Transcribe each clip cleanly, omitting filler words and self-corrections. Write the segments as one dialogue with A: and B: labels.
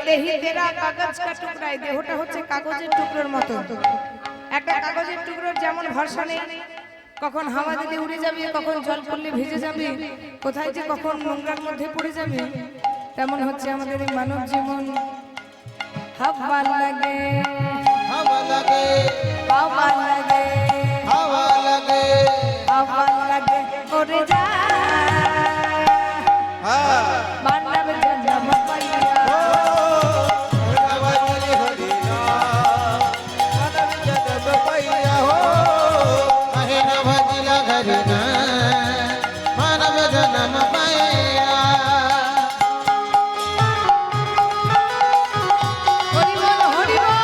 A: দেহি তেরা কাগজ কা টুকরা, দেহটা হচ্ছে কাগজের টুকরোর মতো। একটা কাগজের টুকরোর যেমন ভরসা নেই, কখন হাওয়া দিলে উড়ে যাবে, কখন জল পড়লে ভিজে যাবে, কোথায় যে কখন নোংরার মধ্যে পড়ে যাবে, তেমন হচ্ছে আমাদের এই মানব জীবন। হাওয়া লাগে,
B: হাওয়া লাগে,
A: হাওয়া লাগে,
B: হাওয়া লাগে,
A: হাওয়া লাগে ওরে যা
B: হ্যাঁ
A: মানব জন্ম পাইয়া।
B: ও হরি হরি নাম মানব জন্ম পাইয়া হো কহে না ভজিলা হরি নাম মানব জন্ম পাইয়া।
A: হরি বল, হরি বল।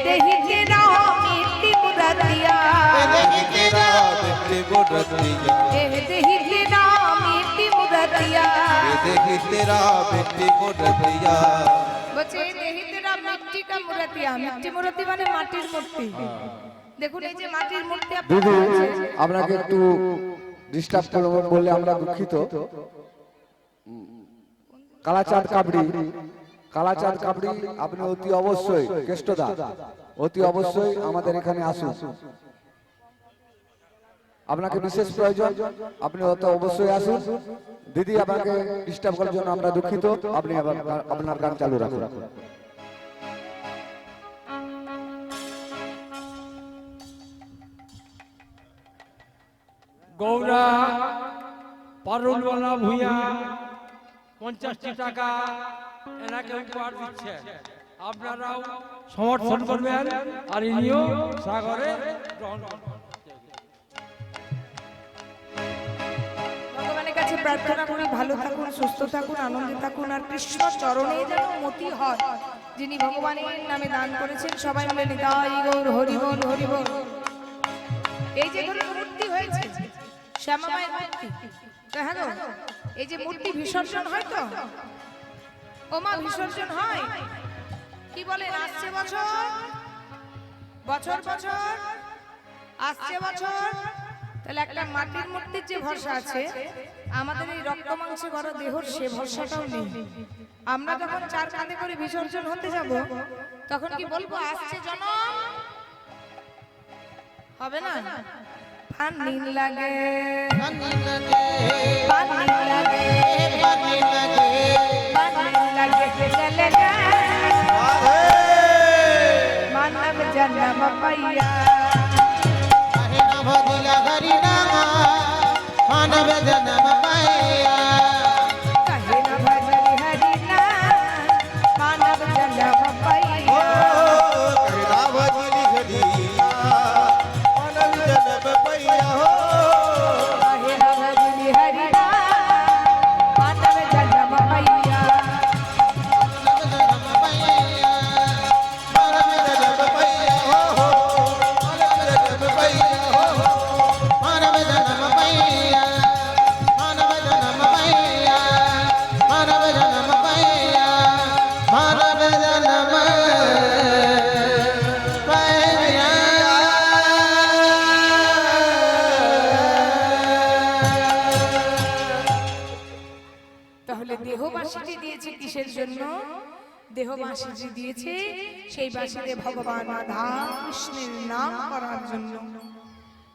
A: देही तेरा मिट्टी मुरतिया,
B: देखी तेरा मिट्टी मुरतिया,
A: देही तेरा मिट्टी मुरतिया।
B: देखी तेरा मिट्टी मुरतिया।
A: বলছে দেহি তেরা মিট্টি কা মুরতিয়া, মিট্টি মুরতি মানে মাটির মূর্তি। দেখুন এই যে মাটির মূর্তি
C: দিদি
A: আপনারা
C: আপনাকে একটু ডিস্টার্ব করবো বললে আমরা দুঃখিত। কালাচাঁদ কাবড়ি, কালাচাঁদ কাবড়ি আপনি অতি অবশ্যই কেষ্টদা অতি অবশ্যই আমাদের এখানে আসুন। আপনাকে বিশেষ প্রয়োজন, আপনি অত অবশ্যই আসুন। দিদি আপনাকে ডিস্টার্ব করার জন্য আমরা দুঃখিত। আপনি আবার আপনার গান চালু রাখুন।
D: গৌরা পারুলওয়ালা ভূঁইয়া 50টি টাকা এনাকে উপহার দিচ্ছে, আপনারাও সমর্থন করবেন আর ইনিও সাগরে গ্রহণ করবেন।
A: ভগবানের কাছে প্রার্থনা করি ভালো থাকুন, সুস্থ থাকুন, আনন্দে থাকুন, আর কৃষ্ণ চরণে যেন মতি হয় যিনি ভগবানের নামে দান করেছেন। সবাই মিলে নিতাই গৌর হরি বল, হরি বল। এই যে ধরুন মূর্তি হয়েছে শ্যামামায়ের মূর্তি, তো হ্যাঁ গো, এই যে মূর্তি বিসর্জন হয় তো, ও মা বিসর্জন হয়, কি বলেন আসছে বছর, বছর বছর আসছে বছর। তাহলে একটা মাটির মূর্তির যে ভরসা আছে, আমাদের এই রক্ত মাংসে ভরা দেহর সে ভরসাটাও নেই। আমরা যখন চার কাঁধে করে বিসর্জন হতে যাব, তখন কি বলবো আসছে জনম? হবে না। পানি লাগে,
B: পানি লাগে,
A: পানি লাগে,
B: পানি লাগে,
A: পানি লাগে, চলে যা মানব জন্ম পাইয়া।
B: কহে না ভজিলা হরি নাম মানব জন্ম পাইয়া।
A: कहे न भजन हरि नाम मानव जन्म
B: ও
A: पाइया।
B: कहे ना भजिली हरि नाम मानव जन्म पाइया हो
A: कहे न भजन हरि नाम मानव जन्म पाइया। তাহলে দেহবাসীটি দিয়েছে কিসের জন্য? দেহবাসীটি দিয়েছে সেই বাসীতে ভগবান রাধা কৃষ্ণের নাম করার জন্য।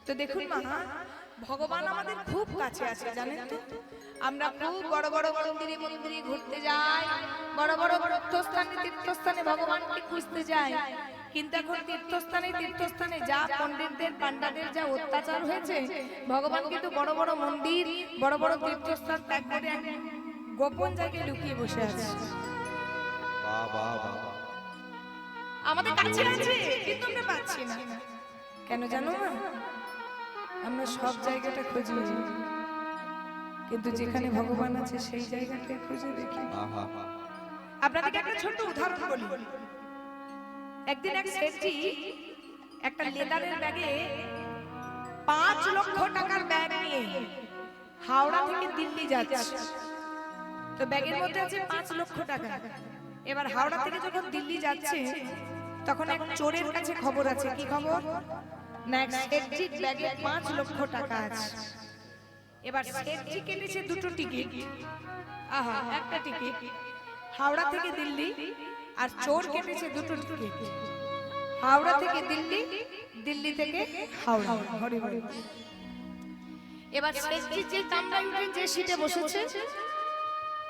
A: তো দেখুন মা, ভগবান আমাদের খুব কাছে আছে জানেন তো। আমরা খুব বড় বড় মন্দিরে মন্দিরে ঘুরতে যাই, বড় বড় তীর্থস্থানে তীর্থস্থানে ভগবানকে খুঁজতে যাই, কিন্তু এখন তীর্থস্থানে তীর্থস্থানে যা পণ্ডিতদের পান্ডাদের যা অত্যাচার হয়েছে, ভগবান কিন্তু বড় বড় মন্দির বড় বড় তীর্থস্থান ত্যাগ করে এক গোপন জায়গায় লুকিয়ে বসে আছে। আমাদের কাছে আছে কিন্তু আমরা পাচ্ছি না। কেন জানো না? আমরা সব জায়গাটা খুঁজি, কিন্তু যেখানে ভগবান আছে সেই জায়গাটা খুঁজে দেখি। আপনাদেরকে একটা ছোট্ট উদাহরণ বলি। একদিন এক শেঠজি একটা লেদারের ব্যাগে 5 লক্ষ টাকার ব্যাগ নিয়ে হাওড়া থেকে দিল্লি যাচ্ছে। তো ব্যাগের মধ্যে আছে 5 লক্ষ টাকা। এবার হাওড়া থেকে যখন দিল্লি যাচ্ছে তখন এক চোরের কাছে খবর আছে। কি খবর? না, এক শেঠজির ব্যাগে 5 লক্ষ টাকা আছে। এবার শেঠজি কেটেছে 2টো টিকিট। আহা, একটা টিকিট হাওড়া থেকে দিল্লি, আর চোর কেটেছে 2টো টিকিট হাওড়া থেকে দিল্লি, দিল্লি থেকে হাওড়া। হরি হরি। এবার শেঠজি যে কামরায় উঠে যে সিটে বসেছে,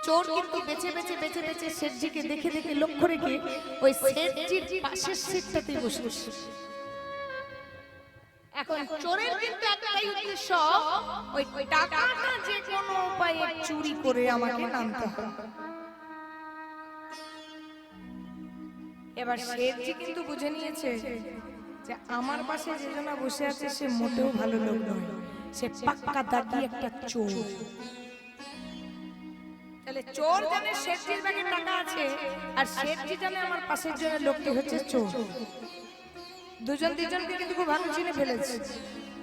A: চোর কিন্তু বেছে বেছে বেছে বেছে শেঠজিকে দেখে দেখে লক্ষ্য রেখে ওই শেঠজির পাশের সিটটাতেই বসেছে। এখন চোরের কিন্তু একটাই উদ্দেশ্য, ওই টাকাটা যে কোনো উপায়ে চুরি করে আমাকে নামতে হবে। এবার শেঠজি কিন্তু বুঝে নিয়েছে যে আমার পাশে যে জনা বসে আছে সে মোটেও ভালো লোক নয়, সে পাক্কা দাগি একটা চোর। তাহলে চোর জানে শেঠজির ব্যাগে টাকা আছে, আর শেঠজি জানে আমার পাশের জনের লোকটি হচ্ছে চোর। দুজন দুজনকে কিন্তু খুব ভালো চিনে ফেলেছে।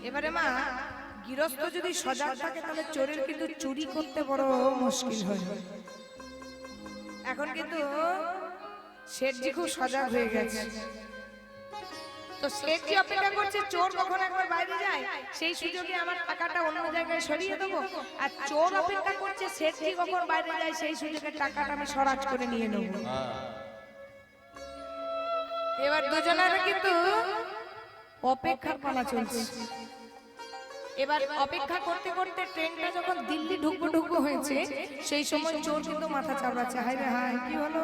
A: এবারে মা, গৃহস্থ যদি সজাগ থাকে তাহলে চোরের কিন্তু চুরি করতে বড় মুশকিল হয়। এখন কিন্তু শেঠজি খুব সজাগ হয়ে গেছে। তো শেঠজি অপেক্ষা করছে চোর কখন একবার বাইরে যায়, সেই সুযোগে আমার টাকাটা অন্য জায়গায় সরিয়ে দেবো। আর চোর অপেক্ষা করছে শেঠজি কখন বাইরে যায়, সেই সুযোগে টাকাটা আমি সরাজ করে নিয়ে নেব। এবার দুজনের কিন্তু অপেক্ষার পালা চলছে। এবার অপেক্ষা করতে করতে ট্রেনটা যখন দিল্লি ঢুকবো হয়েছে, সেই সময় চোর কিন্তু মাথা চাপড়াচ্ছে, হায় রে হায়, কি হলো?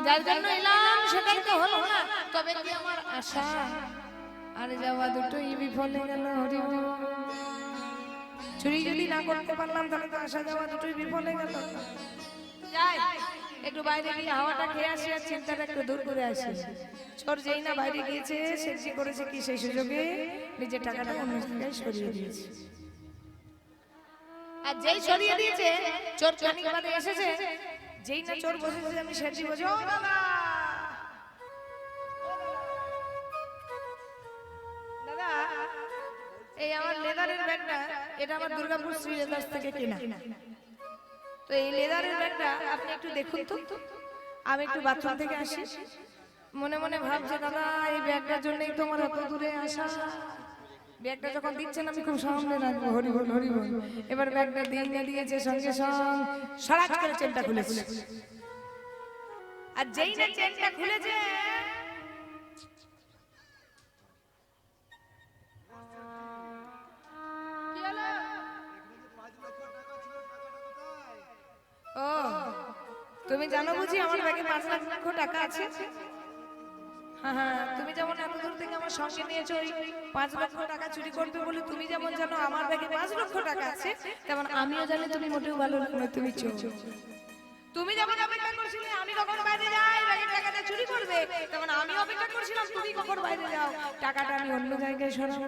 A: যার জন্য এলাম সেটাই তো হলো না, তবে কি আমার আশা আর যাওয়া দুটোই বিফলে গেল। হরি হরি। চুরি যদি না করতে পারলাম তাহলে তো আসা যাওয়া দুটোই বিফলে গেল। যাই একটু বাইরে গিয়ে হাওয়াটা খেয়ে আসি আর চিন্তাটা একটু দূর করে আসি। চোর যেই না বাইরে গিয়েছে, শেঠজি করেছে কি, সেই সুযোগে নিজের টাকাটা অন্য জায়গায় সরিয়ে দিয়েছে। আর যেই সরিয়ে দিয়েছে, চোর খানিক বাদে এসেছে। যেই না চোর বসেছে, আমি শেঠজি বলছি, ও দাদা দাদা, এই আমার লেদারের ব্যাগটা, এটা আমার দুর্গাপুর শ্রী লেদার্স থেকে কেনা। তো এই লেদারের ব্যাগটা আপনি একটু দেখুন তো। আমি একটু বাথরুম থেকে আসি। মনে মনে ভাবছে, দাদা এই ব্যাগটার জন্যই তোমার এত দূরে আসা। ব্যাগটা যখন দিচ্ছেন আমি খুব সামনে রাখবো। হরি বল হরি বল। এবার ব্যাগটা দিয়ে না দিয়েছে, সঙ্গে সঙ্গে সরাজ করে চেনটা খুলেছে। আর যেই না চেনটা খুলেছে, কি হলো? ও, তুমি জানো বুঝি আমার ব্যাগে 5 লক্ষ টাকা আছে? হ্যাঁ হ্যাঁ, তুমি যেমন এত দূর থেকে আমার সঙ্গে নিয়েছো ওই 5 লক্ষ টাকা চুরি করবে বলে, তুমি যেমন জানো আমার ব্যাগে 5 লক্ষ টাকা আছে, তেমন আমিও জানি তুমি মোটেও ভালো লোক নয়, তুমি চোর। তুমি যেমন অপেক্ষা করছিলে আমি কখন বাইরে যাই ব্যাগের টাকাটা চুরি করবে, তেমন আমি অপেক্ষা করছিলাম তুমি কখন বাইরে যাও, টাকাটা আমি অন্য জায়গায় সরাবো।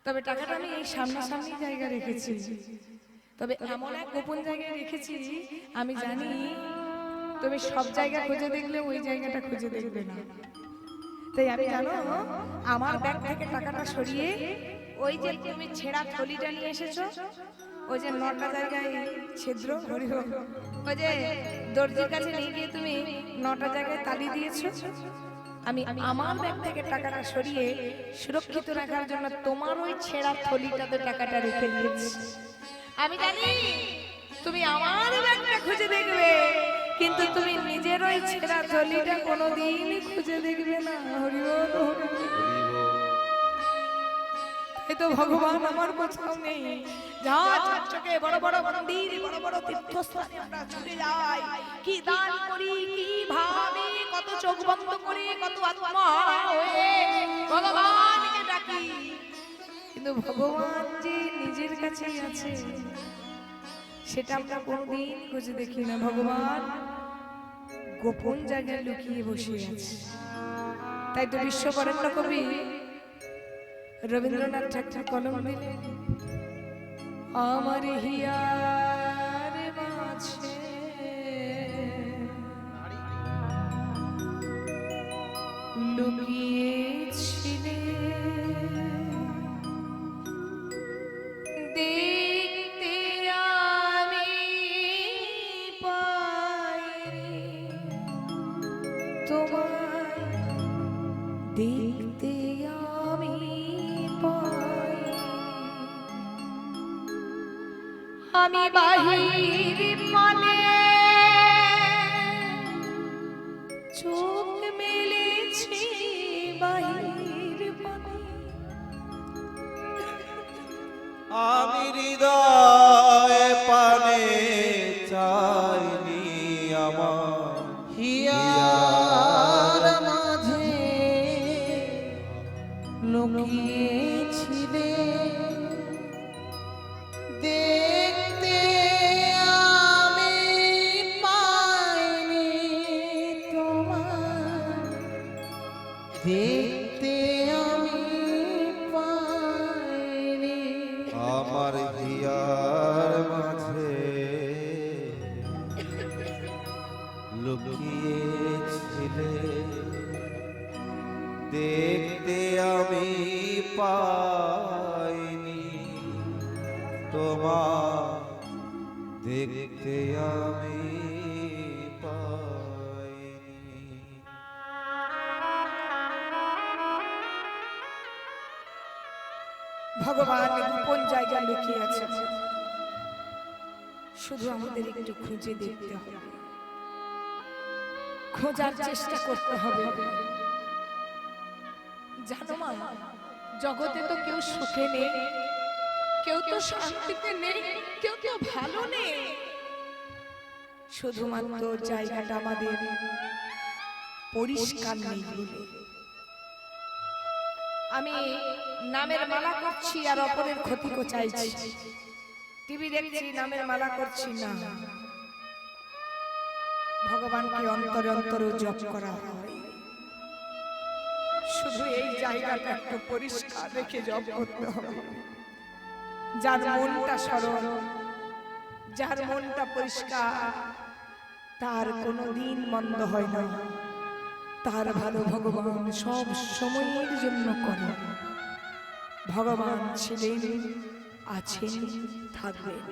A: তবে টাকাটা আমি এই সামনাসামনি জায়গায় রেখেছি। তবে এমন এক গোপন জায়গায় রেখেছি, আমি জানি তুমি সব জায়গা খুঁজে দেখলে ওই জায়গাটা খুঁজে দেখবে না। তাই আমি জানো আমার ব্যাগ থেকে টাকাটা সরিয়ে ওই যে তুমি ছেঁড়া থলিটা নিয়ে এসেছো, ওই যে 9টা জায়গায় ছিদ্র, ওই যে দর্জির কাছে নিয়ে গিয়ে তুমি 9টা জায়গায় তালি দিয়েছো, আমি আমার ব্যাগ থেকে টাকাটা সরিয়ে সুরক্ষিত রাখার জন্য তোমার ওই ছেঁড়া থলিটাতে টাকাটা রেখে দিয়েছি। আমি জানি তুমি আমার ব্যাগটা খুঁজে দেখবে, কিন্তু তুমি নিজের ওই ছেঁড়া থলিটা কোনোদিন খুঁজে দেখবে না। হরি বল হরি বল। এই তো ভগবান আমার কোথাও নেই। যা চকচকে বড় বড় মন্দির, বড় বড় তীর্থস্থানে আমরা ছুটে যাই, কি দান করি, কি ভাবে, কত চোখ বন্ধ করে, কত আত্মা হয়ে ভগবানকে ডাকি, কিন্তু ভগবান যে নিজের কাছেই আছে সেটা আমরা কোনদিন খুঁজে দেখি না। ভগবান গোপন জায়গায় লুকিয়ে বসে আছে। তাই তো বিশ্ববরেণ্য কবি রবীন্দ্রনাথ ঠাকুর কলম দিলেন, আমার হিয়ার মাঝ তোমায় দেখতে আমি পাই। আমি বাহির মানে চোখ মেলেছি বাহির মানে,
B: আমি হৃদয় পানে চাইনি আমার
A: হিয়ার মাঝে লুকিয়েছিলে দেখতে আমি পাইনি তোমায়, দেখতে আমি পাইনি।
B: আমার হিয়ার মাঝে লুকিয়েছিলে দেখতে আমি পাইনি তোমার, দেখতে আমি পাইনি।
A: ভগবান গোপন জায়গায় লুকিয়ে আছে, শুধু আমাদের একটু খুঁজে দেখতে হবে, খোঁজার চেষ্টা করতে হবে। জানো মা, জগতে তো কেউ সুখে নেই, কেউ তো শান্তিতে নেই, কেউ কেউ ভালো নেই। শুধুমাত্র জায়গাটা আমাদের পরিষ্কার নেই বলে। আমি নামের মালা করছি আর অপরের ক্ষতি চাইছি, টিভি দেখছি নামের মালা করছি না। ভগবানকে অন্তরে অন্তরে জপ করা হয়, শুধু এই জায়গাটা একটু পরিষ্কার রেখে জপ করতে হবে। যার মনটা সরল, যার মনটা পরিষ্কার, তার কোনো দিন মন্দ হয় না, তার ভালো ভগবান সব সময়ের জন্য করে। ভগবান ছিলেন, আছেন, থাকবেন,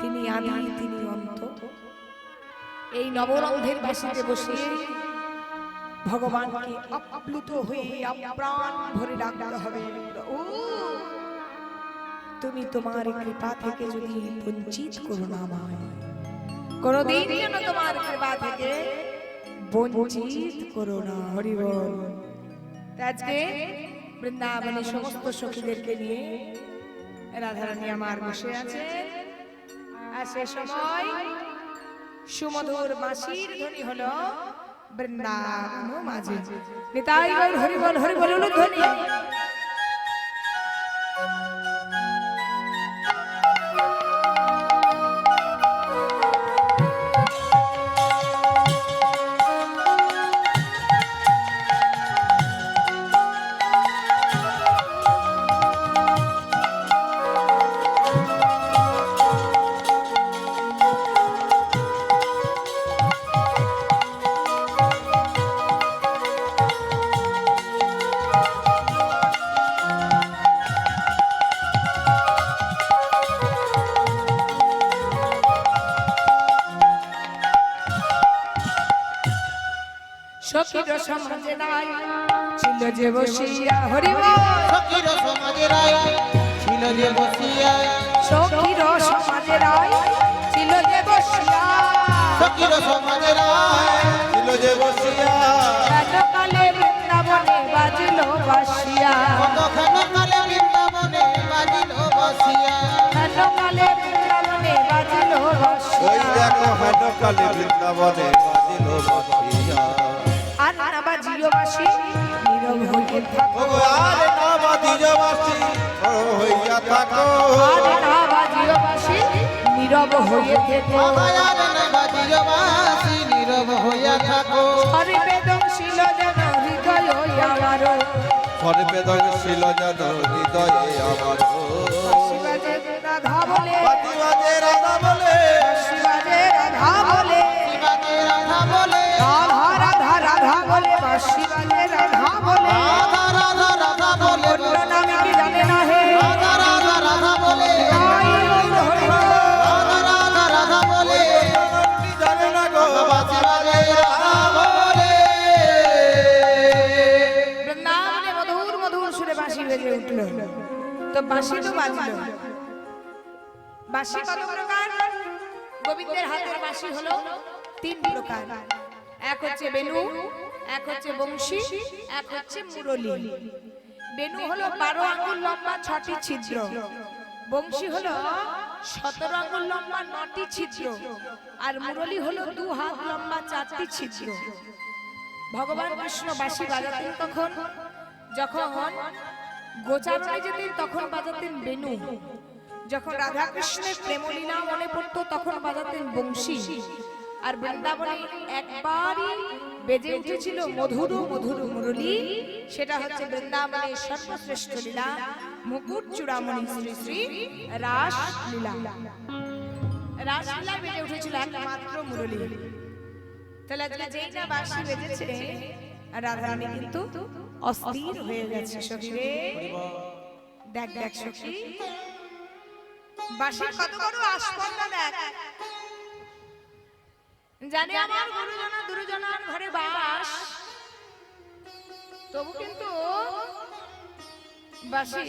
A: তিনি আদি, তিনি অন্ত। এই নবরন্ধের বাসিতে বসিয়ে ভগবানকে আপ্লুত হয়ে আপ্রাণ ভরে ডাকতে হবে, ও তুমি তোমার কৃপা থেকে যদি বঞ্চিত করো না আমায়, কোনদিন যেন তোমার কৃপা থেকে বঞ্চিত করো না। হরি বল। আজকে বৃন্দাবনে সমস্ত সখীদেরকে নিয়ে রাধারানী আমার বসে আছে, আর সে সময় সুমধুর বাঁশির ধ্বনি হলো বৃন্দাবন মাঝে। নিতাই গৌর হরি বল, হরি বল ধ্বনি। সখীর সমাজে নাই ছিল যে বসিয়া, হরি বল।
E: সখীর সমাজে রায় ছিল যে বসিয়া,
A: সখীর সমাজে নাই ছিল যে বসিয়া,
E: সখীর সমাজে রায়
B: ছিল যে বসিয়া
A: কালে বৃন্দাবনে বাজিল বাসিয়া,
E: কতখানি কালে বৃন্দাবনে বাজিল বসিয়া,
A: কালে বৃন্দাবনে বাজিল
B: ওই
A: বাসিয়া।
B: দেখো হেনকালে বৃন্দাবনে বাজিল বসিয়া।
A: আর না বাজিও বাসি নীরব হয়ে থাকো,
B: ওগো আর না বাজিও বাসি হইয়া থাকো,
A: আর না বাজিও বাসি নীরব হয়ে থেকো।
E: আবার না বাজিল বাসি নীরব হইয়া থাকো।
A: হরি বেদম ছিল যেন হৃদয় আমার,
B: সর্বেদনশীল যেন হৃদয়ে আমার।
A: শিবাজে রাধা বলে,
B: বাজে রাধা বলে,
A: শিবাজে রাধা বলে,
E: শিবাজে রাধা বলে,
A: রাধা রাধা রাধা বলে, শিবাজে রাধা বলে।
E: রাধা রাধা রাধা বলে,
A: অন্য নামে কি জানে না হে,
E: রাধা রাধা রাধা বলে,
A: তাই গৌর হরি বল।
E: রাধা রাধা রাধা বলে,
B: কি জানে না গো
E: শিবাজে রাধা বলে,
A: তো বাঁশি তো বাজলো। বাঁশি কত প্রকার? গোবিন্দের হাতের বাঁশি হলো 3 প্রকার। এক হচ্ছে বেনু, এক হচ্ছে বংশী, এক হচ্ছে মুরলী। বেনু হলো 12 আঙ্গুল লম্বা 6টি ছিদ্র, বংশী হলো 17 আঙ্গুল লম্বা 9টি ছিদ্র, আর মুরলী হলো 2 হাত লম্বা 4টি ছিদ্র। ভগবান কৃষ্ণ বাঁশি বাজাতেন তখন, যখন গোচারণে যেতেন তখন বাজাতেন বেনু, যখন রাধা কৃষ্ণের প্রেমলীলা মনে পড়তো তখন বাজাতেন বংশী, আর বৃন্দাবনে একবারই বেজে উঠেছিল মধুর মধুর মুরলী। সেটা হচ্ছে বৃন্দাবনের সর্বশ্রেষ্ঠ লীলা মুকুট চূড়ামণি শ্রী শ্রী রাস লীলা। রাসলীলা বেজে উঠেছিল একমাত্র মুরলী। তাহলে আজকে যেই না বাঁশি বেজেছে, রাধারানী কিন্তু অস্থির হয়ে গেছে। সখী রে দেখ দেখ সখী, বাঁশির কত বড় আস্পর্ধা দেখ। জানে আমার গুরুজনা দুরুজনার ঘরে বাস, তবু কিন্তু বাঁশি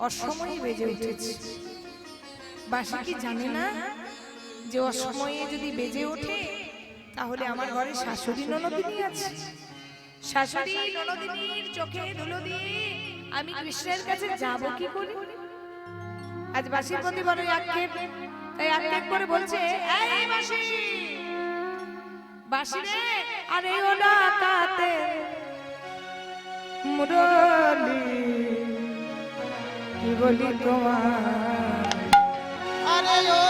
A: অসময়ে বেজে উঠেছে। বাঁশি কি জানে না যে অসময়ে যদি বেজে ওঠে তাহলে আমার ঘরে শাশুড়ি ননদিনী আছে? শাশুড়ি ননদিনীর চোখে ধুলো দিয়ে আমি কৃষ্ণের কাছে যাব কি করে? আজ বাঁশির প্রতি বড় আক্ষেপ, তাই আক্ষেপ করে বলছে, এই বাঁশি, বাঁশি রে, আরে ও ডাকাতে মুরলী, কি বলি তোমার?
E: আরে ও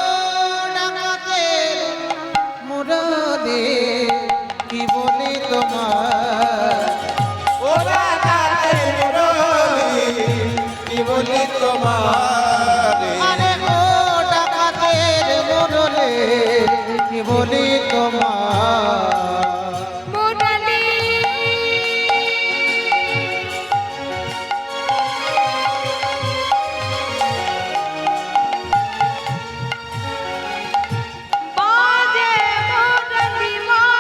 E: ডাকাতে মুরলী, কি বলি তোমার?
B: ও ডাকাতের মুরলী, কি বলি তোমার?
E: আরে ও ডাকাতের মুরলী, কি বলি তোমার?
A: মুরলী বাজে, মুরলী বাজে,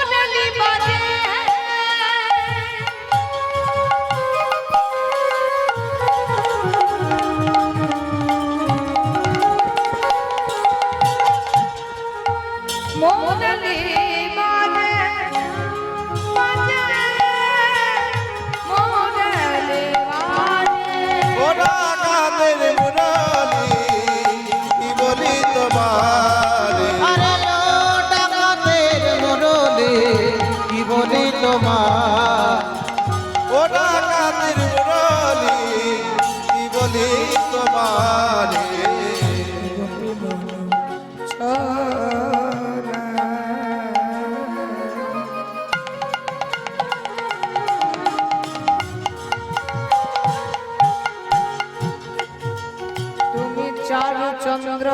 A: মুরলী বাজে, মুরলী বাজে, বাজে, মুরলী বাজে।
B: ও ডাকাতের মুরলী, কি বলি তোমার?
E: আরে ও ডাকাতের মুরলী, কি বলি তোমার?
B: ও ডাকাতের মুরলী, কি বলি তোমার?
A: তুমি চারু চন্দ্র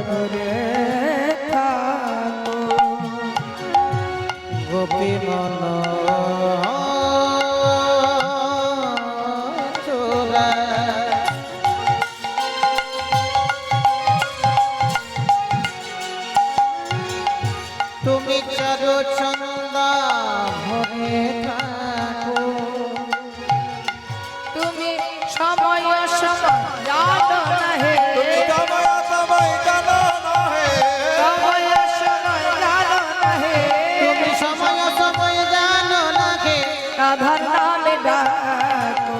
A: ধরে থাকো,
E: গোপী মন চোরা, তুমি চারু চন্দা ভরে থাকো,
A: তুমি সময় সময় জানো না হে,
B: তুমি সময় সময় জানো না হে,
A: সময় সময় জানো না হে,
E: তুমি সময় সময় জানো না কে?
A: রাধার নামে ডাকো,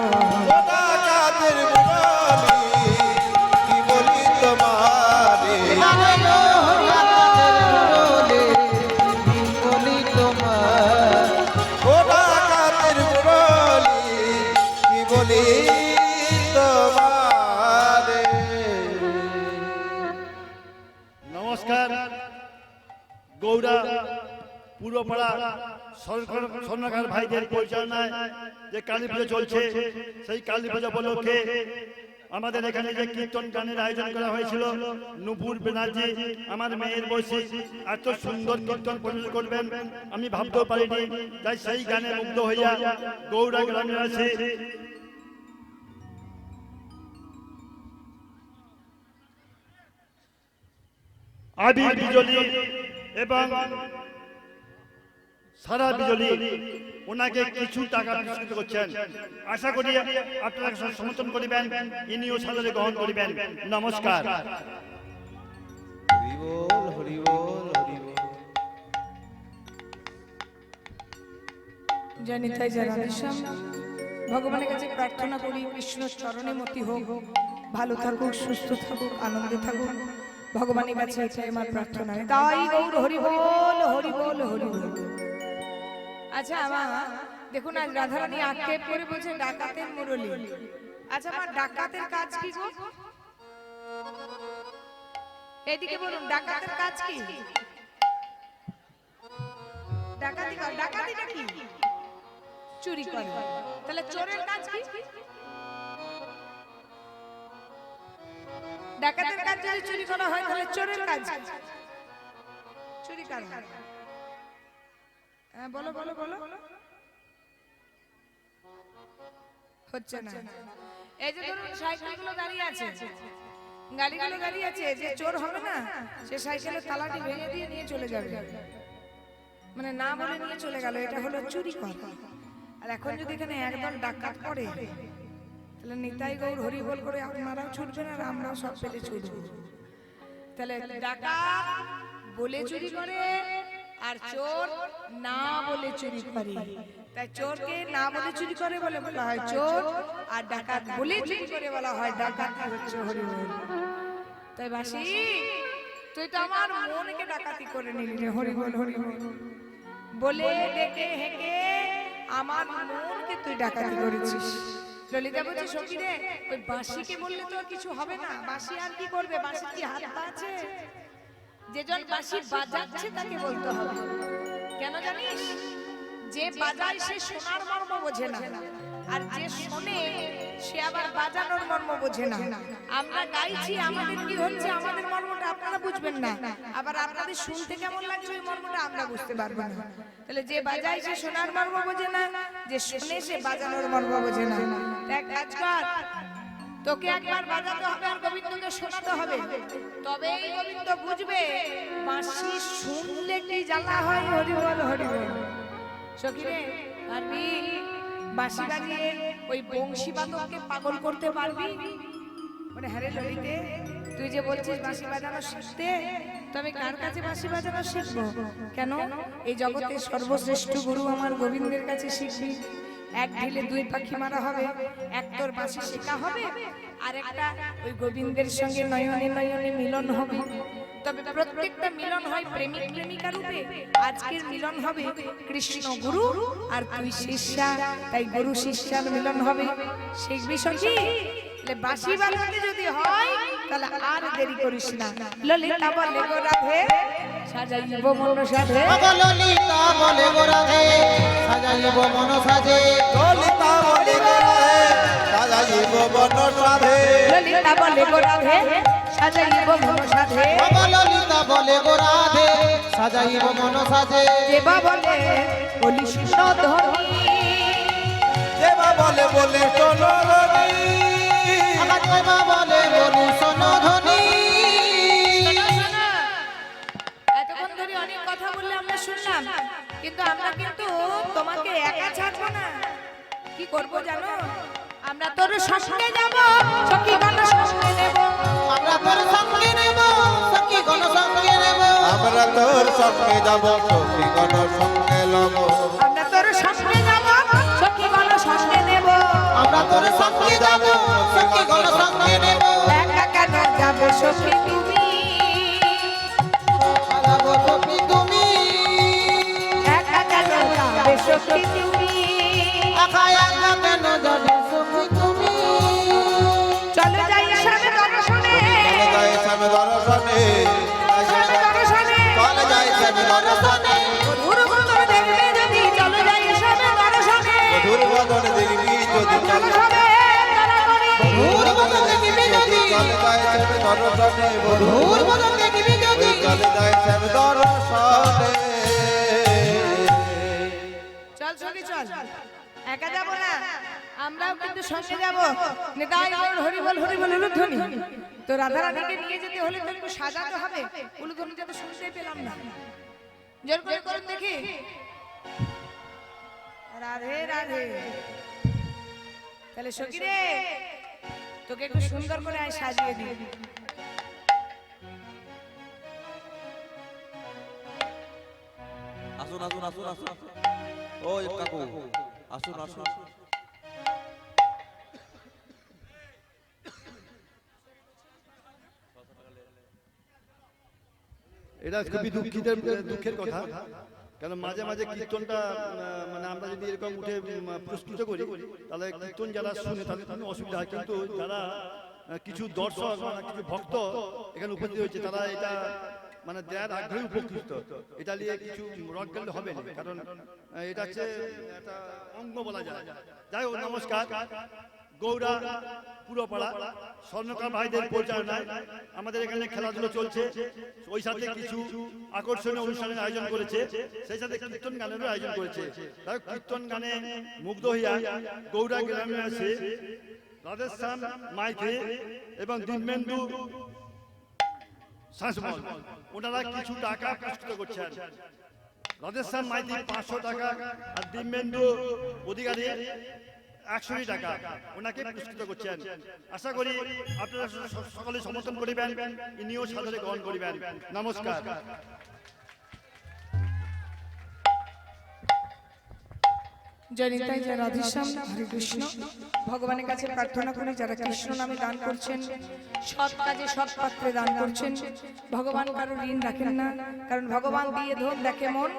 B: ও ডাকাতের মুরলী, কি বলি তোমার?
E: আরে ও ডাকাতের মুরলী, কি বলি তোমার?
B: ও ডাকাতের মুরলী, কি বলি তোমার?
F: নমস্কার। গৌড়া পূর্বপাড়া স্বর্ণকার ভাইদের পরিচালনায় যে কালী পুজো চলছে, সেই কালী পুজো উপলক্ষে আমাদের এখানে যে কীর্তন গানের আয়োজন করা হয়েছিল, নুপুর ব্যানার্জি আমার মেয়ের বয়সী এত সুন্দর কীর্তন পরিবেশন করবেন আমি ভাবতেও পারিনি। তাই সেই গানে মুগ্ধ হইয়া গৌড়া গ্রামের আছে আবির বিজলি এবং সারা বিজলি ওনাকে কিছু টাকা পুরস্কৃত করছেন। আশা করি আপনারা সমর্থন করিবেন, ইনিও সাদরে গ্রহণ করিবেন। নমস্কার।
B: হরি বল হরি বল হরি বল।
A: জানি তাই জানাদিশাম ভগবানের কাছে প্রার্থনা করি কৃষ্ণর চরণে মতি হোক, ভালো থাকুক, সুস্থ থাকুক, আনন্দে থাকুক। ভগবানের কাছে এটাই আমার প্রার্থনা। তাই গৌর হরি বল হরি বল হরি বল। আচ্ছা আমার দেখুন, আজ রাধারানী আক্ষেপ করে বলছে ডাকাতের মুরলী। আচ্ছা আমার ডাকাতের কাজ কি গো? এদিকে বলুন, ডাকাতের কাজ কি? ডাকাতি কর, ডাকাতিটা কি? চুরি করে। তাহলে চোরের কাজ কি? ডাকাতের কাজ যদি চুরি করা হয় তাহলে চোরের কাজ চুরি করা। হ্যাঁ বলো বলো বলো। হচ্ছে না। এই যে ধরুন সাইকেলগুলো দাঁড়িয়ে আছে, গাড়িগুলো দাঁড়িয়ে আছে, যে চোর হবে না সে সাইকেলের তালাটি ভেঙে দিয়ে নিয়ে চলে যাবে, মানে না বলে নিয়ে চলে গেল, এটা হলো চুরি করা। আর এখন যদি এখানে একদল ডাকাত করে তাহলে নিতাই গৌর হরি বল করে আপনারাও ছুটবেন আর আমরাও সব পেলে ছুটব। তাহলে ডাকাত বলে চুরি করে আর চোর না বলে চুরি করে। তাই চোরকে না বলে চুরি করে বলে বলা হয় চোর, আর ডাকাত বলে চুরি করে বলা হয় ডাকাত। হচ্ছে হরি বল। তাই বাসি তুই তো আমার মনকে ডাকাতি করে নিলি রে, হরি বল হরি বল বলে ডেকে হেঁকে আমার মনকে তুই ডাকাতি করেছিস। ললিতা বলছে সখী রে, ওই বাঁশিকে বললে তো আর কিছু হবে না। বাঁশি আর কি করবে? বাঁশির কি হাত পা আছে? যেজন বাঁশি বাজাচ্ছে তাকে বলতে হবে। কেন জানিস? যে বাজায় সে শোনার মর্ম বোঝে না, আর যে শোনে সে আবার বাজানোর মর্ম বোঝে না। আমরা গাইছি, আমাদের কি হচ্ছে আমাদের মর্মটা আপনারা বুঝবেন না, আবার আপনাদের শুনতে কেমন লাগছে ওই মর্মটা আমরা বুঝতে পারবো না। তাহলে যে বাজায় সে শোনার মর্ম বোঝে না, যে শোনে সে বাজানোর মর্ম বোঝে না। এক কাজ কর, তোকে একবার বাজাতে হবে আর গোবিন্দকে শোনাতে হবে, তবেই গোবিন্দ বুঝবে বাঁশি শুনলে কি জ্বালা হয়। হরি বল হরি বল। সখী রে পারবি বাঁশি বাজিয়ে ওই বংশী বাদককে পাগল করতে পারবি? মানে হ্যাঁ রে ললিতে, তুই যে বলছিস বাঁশি বাজানো শিখতে, তবে কার কাছে বাঁশি বাজানো শিখবো? কেন? এই জগতের সর্বশ্রেষ্ঠ গুরু আমার গোবিন্দের কাছে শিখবি। এক ঢিলে দুই পাখি মারা হবে, এক তোর বাঁশি শেখা হবে, আর একটা ওই গোবিন্দের সঙ্গে নয়নে নয়নে মিলন হবে। তবে প্রত্যেকটা মিলন হয় প্রেমিক প্রেমিকা রূপে। আজকের মিলন হবে কৃষ্ণ গুরু আর তুই শিষ্যা, তাই গুরু শিষ্যার মিলন হবে। শিখবি সখী? বাঁশি বাজাতে যদি হয় তাহলে আর দেরি করিস না। ললিতা বলে গো রাধে সাজাইব মন সাধে,
E: ললিতা বলে গো রাধে সাজাইব মন সাজে।
B: ললিতা বলে গো রাধে সাজাইব মন সাধে।
A: ললিতা বলে গো রাধে সাজাইব মন সাধে।
E: ললিতা বলে গো রাধে সাজাইব মন সাজে।
A: দেবা বলে বলি শুনো ধ্বনি,
B: দেবা বলে বলে চলো রনি।
E: আমার দেবা বলে বলি শোনো ধ্বনি।
A: এতক্ষণ ধরে অনেক কথা বললে আমরা শুনলাম, কিন্তু আমরা কিন্তু তোমাকে একা ছাড়বো না। কি করব জানো? আমরা তোর সঙ্গে যাব, সখী গণ সঙ্গে নেব।
E: আমরা তোর সঙ্গে নেব, সখী গণ সঙ্গে নেব।
B: আমরা তোর সঙ্গে যাব, সখী গণ সঙ্গে লব।
A: আমরা তোর সঙ্গে যাব, সখী গণ সঙ্গে নেব।
E: আমরা তোর সঙ্গে যাব, সখী গণ সঙ্গে নেব।
A: একা কেন যাব সখী তুমি?
E: যাব সখী তুমি,
A: একা কেন যাবে সখী তুমি?
E: একা একা কেন যাবে সখী তুমি?
A: চলো যাই স্বামী দর্শনে,
B: চলে যায় স্বামী দর্শনে,
A: স্বামী দর্শনে।
B: চলে যায় স্বামী দর্শনে।
A: মধুর বদন দেখবে যদি, চলো যাই স্বামী দর্শনে।
B: মধুর বদন দেখবি যদি,
A: চলো সবে তারা করে।
E: মধুর বদন দেখিবি যদি,
B: চলে যায় স্বামী দর্শনে।
E: মধুর বদন দেখিবি যদি।
B: চলে যায় স্বামী দর্শনে।
A: চল সখী চল, একা যাব না, আমরাও কিন্তু সঙ্গে যাব। নিতাই গৌর হরি বল উলুধ্বনি। তো রাধারানীকে নিয়ে যেতে হলে তো একটু সাজাতে হবে। উলুধ্বনি তো শুনতেই পেলাম না। জোর করে করুন দেখি। রাধে রাধে। তাহলে সখী রে, তোকে একটু সুন্দর করে আয় সাজিয়ে দিই।
B: আসুন আসুন আসুন আসুন, ও কাকু আসুন আসুন।
F: এটা খুবই দুঃখের কথা, কারণ মাঝে মাঝে কীর্তনটা মানে আমরা যদি এরকম উঠে পুরস্কৃত করি তাহলে কীর্তন যারা শুনে তাদের কোনো অসুবিধা হয়, কিন্তু যারা কিছু দর্শক মানে কিছু ভক্ত এখানে উপস্থিত হয়েছে তারা এটা মানে দেয়ার আগ্রহী উপকৃত। এটা নিয়ে কিছু রদ গেলে হবে না, কারণ এটা হচ্ছে একটা অঙ্গ বলা যায়। যাই হোক, নমস্কার। গৌড়া পুরোপাড়া স্বর্ণকার ভাইদের পরিচালনায় আমাদের এখানে খেলাধুলো চলছে, ওই সাথে কিছু আকর্ষণীয় অনুষ্ঠানের আয়োজন করেছে, সেই সাথে কীর্তন গানেরও আয়োজন করেছে। তাই কীর্তন গানে মুগ্ধ হইয়া গৌড়া গ্রামে আসে রাধেশ্যাম মাইতি এবং দিব্যেন্দু শাসমল, ওনারা কিছু টাকা পুরস্কৃত করছেন। রাধেশ্যাম মাইতি 500 টাকা আর দিব্যেন্দু অধিকারী 100 টাকা ওনাকে পুরস্কৃত করছেন। আশা করি আপনারা সকলে সমর্থন করিবেন, ইনিও সাদরে গ্রহণ করিবেন। নমস্কার।
A: জয় নিতাই, জয় রাধেশ্যাম, হরে কৃষ্ণ। ভগবানের কাছে প্রার্থনা করি যারা কৃষ্ণ নামে দান করছেন, সৎ কাজে সৎ পাত্রে দান করছেন, ভগবান কারো ঋণ রাখেন না, কারণ ভগবান দিয়ে ধন দেখে মন,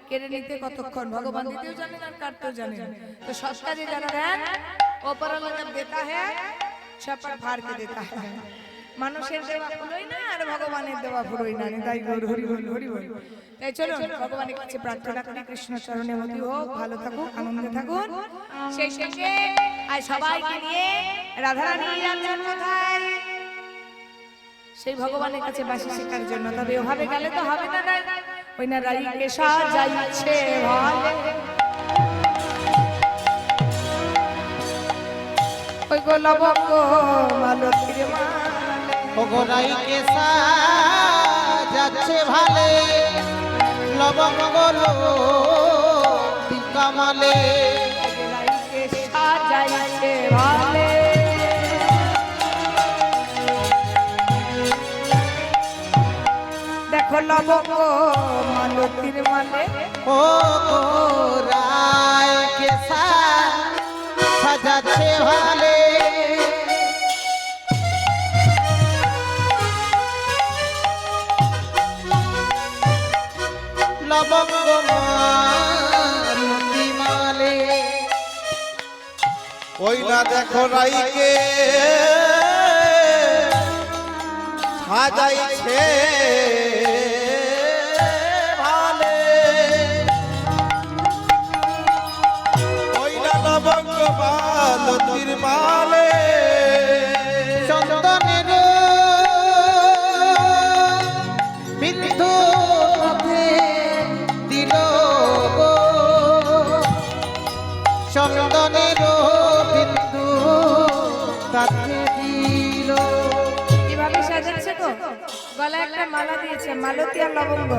A: কেড়ে নিতে কতক্ষণ। ভগবান দিতেও জানেন আর কাটতেও জানেন। তো সৎ কাজে যারা দেন, ওপর वाला जब देता है सब पर फाड़ के देता है। মানুষের দেওয়া ফুরোই না আর ভগবানের দেওয়া ফুরোই না। তাই গৌর হরি বল, হরি বল। তাই চলুন ভগবানের কাছে প্রার্থনা করি কৃষ্ণ চরণে মতি হোক, ভালো থাকুক, আনন্দে থাকুন। সেই সঙ্গে আর সবাইকে নিয়ে রাধারানী যাচ্ছেন কোথায়? সেই ভগবানের কাছে বাসি শেখার জন্য। তবে ওভাবে গেলে তো হবে না, ওই না রাইকে সাজাইছে ভালে, ওই গো লবঙ্গ মালতীর মালে,
E: ও গোরাইকে সাজাচ্ছে ভালে, লবঙ্গ কামালে,
A: রাইকে সাজাইছে ভালে, দেখো লবঙ্গ মালতীর মালে,
E: ও গোরাইকে সাজাচ্ছে ভালে, লবঙ্গ মালতী মালে,
B: ওই না দেখো রাইকে সাজাইছে ভালে, ওই না লবঙ্গ মালতীর মালে,
E: চন্দনের বিন্দু পথে দিল গো, চন্দনের বিন্দু তাতে দিল।
A: কিভাবে সাজাচ্ছে গো? গলায় একটা মালা দিয়েছে, মালতী আর লবঙ্গ।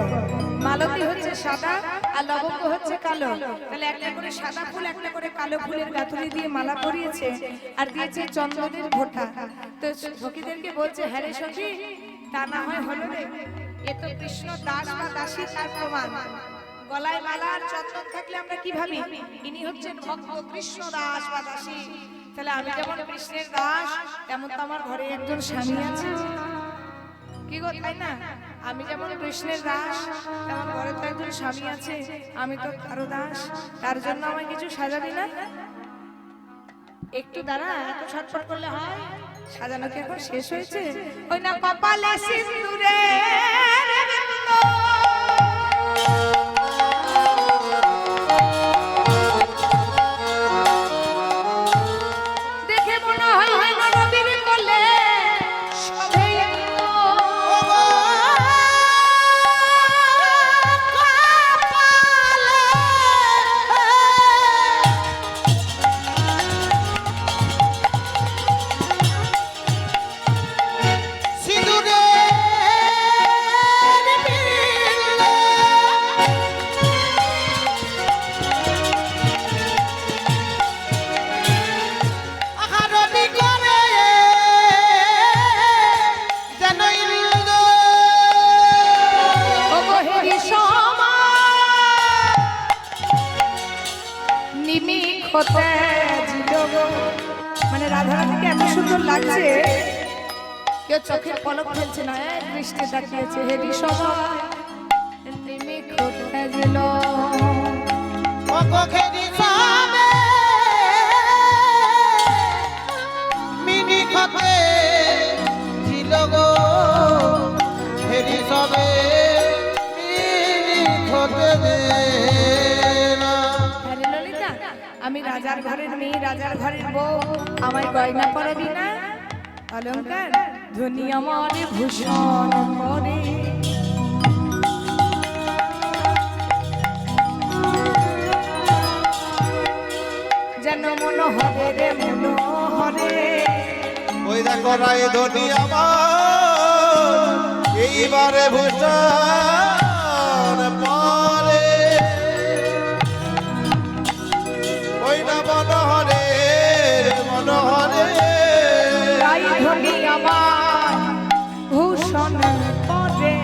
A: মালতী হচ্ছে সাদা আর লবঙ্গ হচ্ছে কালো। তাহলে একটা করে সাদা ফুল, একটা করে কালো ফুলের গাঁথুনি দিয়ে মালা পরিয়েছে আর দিয়েছে চন্দনের ঘোটা। তো সখীদেরকে বলছে, হ্যাঁ রে সখী, তা না হয় হলো রে, এ তো কৃষ্ণ দাস বা দাসী তার প্রমাণ। গলায় মালা আর চন্দন থাকলে আমরা কি ভাবি? ইনি হচ্ছেন ভক্ত কৃষ্ণ দাস বা দাসী। তাহলে আমি যেমন কৃষ্ণের দাস, তেমন তো আমার ঘরে একজন স্বামী আছে। কি গো, তাই না? আমি যেমন কৃষ্ণের দাস, তেমন ঘরে তো একজন স্বামী আছে। আমি তো কারো দাস, তার জন্য আমায় কিছু সাজাবি না? একটু দাঁড়া, এত ছটফট করলে হয়? সাজানো কি এখন শেষ হয়েছে? ওই না কপালে সিঁদুরের বিন্দু, দেখে মনে হয় নবীর কোলে সবে এলো।
E: সিঁদুরের
A: ঘটেছিল গো। মানে রাধারানীকে এত সুন্দর লাগছে, কেউ চোখের পলক ফেলছে না, এক দৃষ্টি তাকিয়েছে। হেরি সবাই প্রেমে ঘটেছিল।
E: ও কোখেরি সাবে মিনি খতে ছিল গো হেরি সবে মিনি খতে দে না।
A: আরে ললিতা, আমি রাজার ঘরের মেয়ে, রাজার ঘরের বউ, আমায় গয়না পরাবি না? অলংকার ধনী আমার ভূষণ করে, যেন মনোহরে রে মনোহরে।
B: ওই দেখো রায় ধনী আমার এইবারে ভূষণ পরে, ওই না মনোহরে মনোহরে।
A: রাই ধনী আমার ভূষণ করে,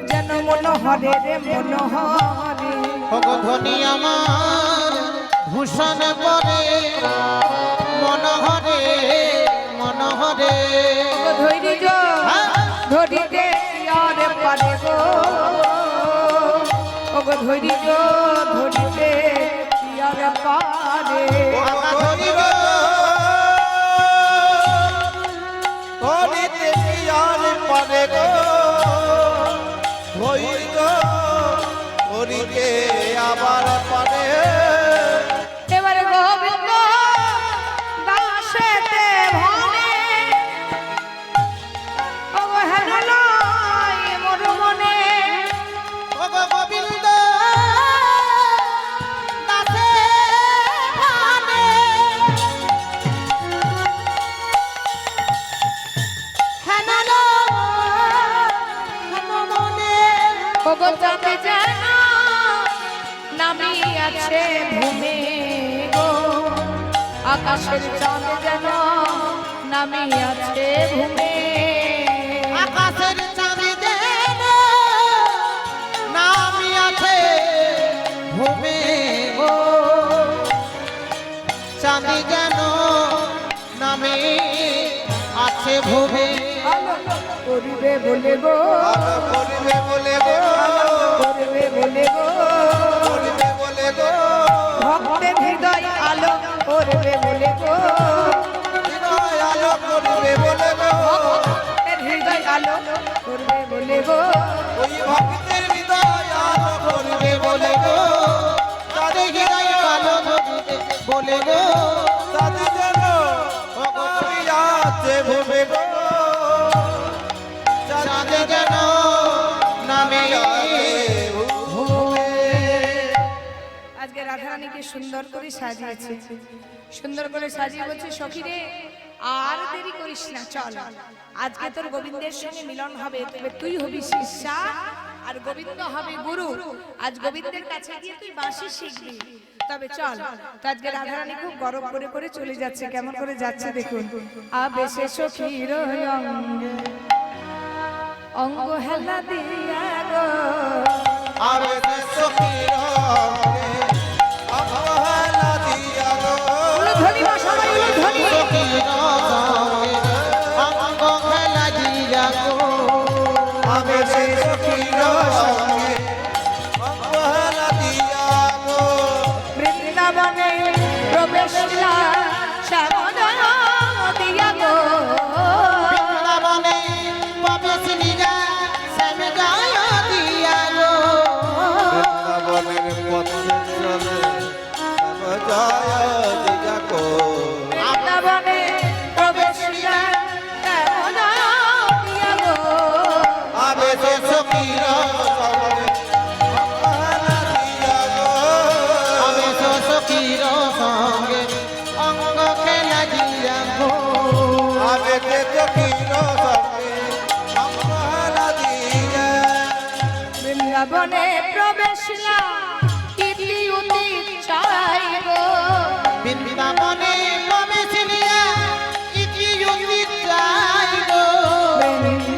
A: যেন মনোহরে রে মনোহরে।
E: ও ধনী আমার ভূষণ পরে মনোহরে মনোহরে।
A: ধৈর্য ধরিতে আর পারে গো, ওগো ধৈর্য ধরিতে আর পারে।
B: ধরিতে কি আর পারে গো, ধৈর্য ধরিতে আবার পারে।
A: এবারে গোবিন্দ দাসেতে ভানে, ওগো হেনলাই মোর মনে।
E: গোবিন্দ দাসে ভানে হেনালো মনে।
A: ওগো যাবে যেন নামি আছে ভূমে গো, আকাশের চাঁদ যেন নামি আছে ভূমে।
E: আকাশের চাঁদে যেন নামি আছে ভূমে গো, চাঁদি যেন নামে আছে ভূমে।
A: করবে বলে গো,
B: আর করিবে বলে গো,
A: করবে বলে গো,
B: করিবে বলে গো।
A: ভক্তের হৃদয় আলো করবে বলে গো,
B: হৃদয় আলো করিবে বলে গো,
A: ভক্তের হৃদয় আলো করবে বলে গো।
B: ওই ভক্তের হৃদয় আলো করিবে বলে গো।
E: তাদের হৃদয় কালো ধরিতে বলে গো,
B: তাদের যেন আমি আছে ভূমে গো,
E: চাঁদে যেন নামে
B: ভূমে।
A: আজকে রাধারানীকে সুন্দর করে সাজিয়েছে, সুন্দর করে সাজিয়ে বলছে সখী রে আর দেরি করিস না, চল আজকে তোর গোবিন্দের সঙ্গে মিলন হবে। তবে তুই হবি শিষ্যা আর গোবিন্দ হবে গুরু। আজ গোবিন্দের কাছে গিয়ে তুই বাঁশি শিখবি। তবে চল। তো আজকে রাধারানী খুব গরম করে করে চলে যাচ্ছে। কেমন করে যাচ্ছে দেখুন। আবেশে সখীর অঙ্গে অঙ্গ হেলা দিয়া গো,
B: আরে সখীর অঙ্গে অবহেলা দিয়া গো।
A: ধনী মা সবাই হলো ধনী।
E: অঙ্গ খেলা দিয়া গো,
B: আরে সখীর অঙ্গে অবহেলা দিয়া গো।
A: বৃন্দাবনে প্রবেশিলা শ্যামদয় দিয়া গো,
E: বৃন্দাবনে প্রবেশ নিয়া শ্যামে যায় দিয়া গো।
B: বৃন্দাবনের পথে চলে শ্যাম জয় দিগা গো।
A: বৃন্দাবনে প্রবেশিলা শ্যামদয় দিয়া গো,
B: আরে সখীর অঙ্গে অবহেলা দিয়া গো।
E: আমি সখীর সঙ্গে অঙ্গ খেলা দিয়া গো।
B: আরে সখীর সঙ্গে অবহেলা দিয়া।
A: বৃন্দাবনে প্রবেশিলা ইতি উতি চাই গো,
E: বৃন্দাবনে প্রবেশ নিয়া ইতি উতি চাই গো।
A: বৃন্দাবনে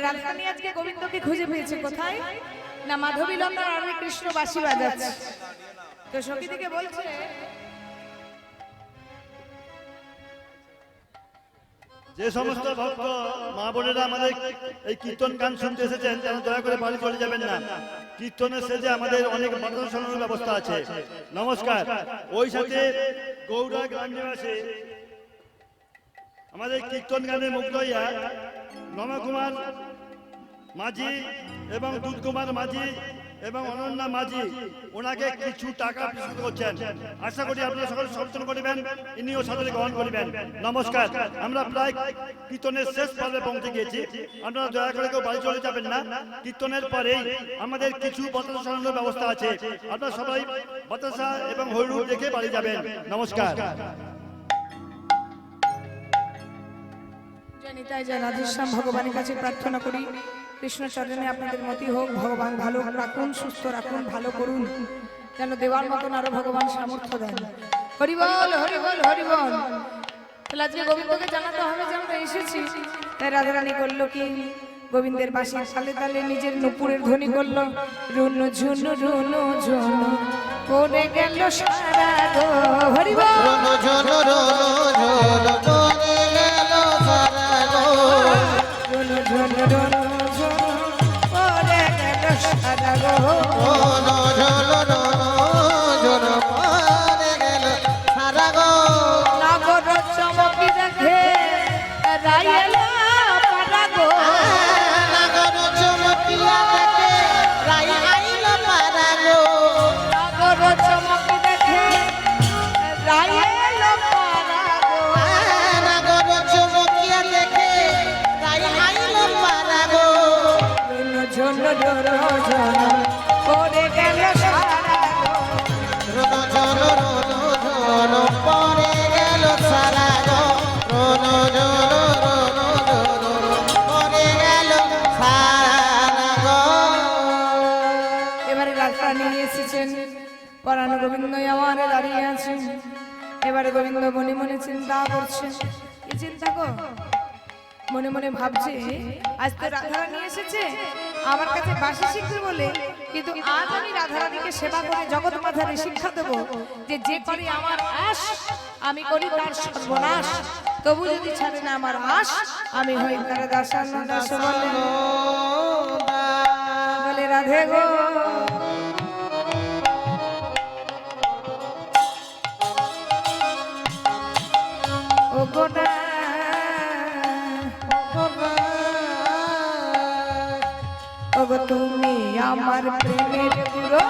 A: রাজরানী আজকে গোবিন্দকে খুঁজে পেয়েছে কোথায়? না মাধবী লঙ্কার আর কৃষ্ণ বাঁশি বাজাচ্ছে। তো সখীদিকে বলছে
F: যে সমস্ত ভক্ত মা বোনেরা আমাদের এই কীর্তন গান শুনতে এসেছেন তারা দয়া করে বাড়ি চলে যাবেন না। কীর্তনের শেষে আমাদের অনেক বাতাস শোনানোর ব্যবস্থা আছে। নমস্কার। ওই সাথে গৌড়া গ্রাম নিবাসে আমাদের কীর্তন গানে মুগ্ধ হইয়া নমকুমার মাঝি এবং দুধকুমার মাঝি এবং অনন্যা মাঝি ওনাকে কিছু টাকা প্রদান করছেন। আশা করি আপনারা সকলে সমর্থন করবেন, ইনিও সাদরে গ্রহণ করবেন। নমস্কার। আমরা প্রায় কীর্তনের শেষ পর্বে পৌঁছে গিয়েছি। আপনারা দয়া করে কেউ বাড়ি চলে যাবেন না। কীর্তনের পরেই আমাদের কিছু বাতাসা শোনানোর ব্যবস্থা আছে। আপনারা সবাই বাতাসা এবং হৈরূপ দেখে বাড়ি যাবেন। নমস্কার।
A: নিতাই জয় রাধেশ্যাম ভগবানের কাছে প্রার্থনা করি কৃষ্ণ চরণে আপনাদের মতি হোক, ভগবান ভালো রাখুন, সুস্থ রাখুন, ভালো করুন, যেন দেওয়ার মতন আরো ভগবান সামর্থ্য দেন। হরিবল হরিবল হরিবল। তাহলে আজকে গোবিন্দকে জানাতে হবে যে আমরা এসেছি। তাই রাধারানী করলো কি, গোবিন্দের বাঁশির তালে তালে নিজের নুপুরের ধ্বনি করলো, রুনু ঝুনু রুনু ঝুনু পড়ে গেল সারা গো। হরিবল
E: রোনো ঝোনো ঝোনো পড়ে গেল সারা গো।
A: রুনু ঝুনু রুনু ঝুনু পড়ে গেল সারা গো।
E: রোনো ঝোনো ঝোনো পড়ে গেল সারা গো।
A: নাগর চমকি দেখে রাইলা পারা গো।
E: নাগর চমকিয়া দেখে রাই আইল পারা গো।
A: নাগর চমকি দেখে রাইলা পারা গো।
E: নাগর চমকিয়া দেখে রাই আইল পারা গো।
A: রুনু ঝুনু রুনু ঝুনু পড়ে গেল সারা গো।
E: রোনো ঝোনো ঝোনো পড়ে গেল সারা গো। রোনো ঝোনো ঝোনো পড়ে গেল সারা গো।
A: এবারে রাজরানী এসেছেন, পরাণ গোবিন্দ আমার দাঁড়িয়ে আছেন। এবারে গোবিন্দ মনে মনে চিন্তা করছে। কি চিন্তা গো? মনে মনে ভাবছে আজ তো রাধারানী এসেছে আমার কাছে বাঁশি শিখবে বলে, কিন্তু আজ আমি রাধারানীকে সেবা করে জগৎ মাথারে শিক্ষা দেবো যে যে করে আমার আশ আমি করি তার সর্বনাশ। তবু যদি ছাড়ে না আমার আশ, আমি হই তার দাসান দাস বলে বলে রাধে গো। ও গোটা ওগো তুমি আমার প্রেমের গুরু।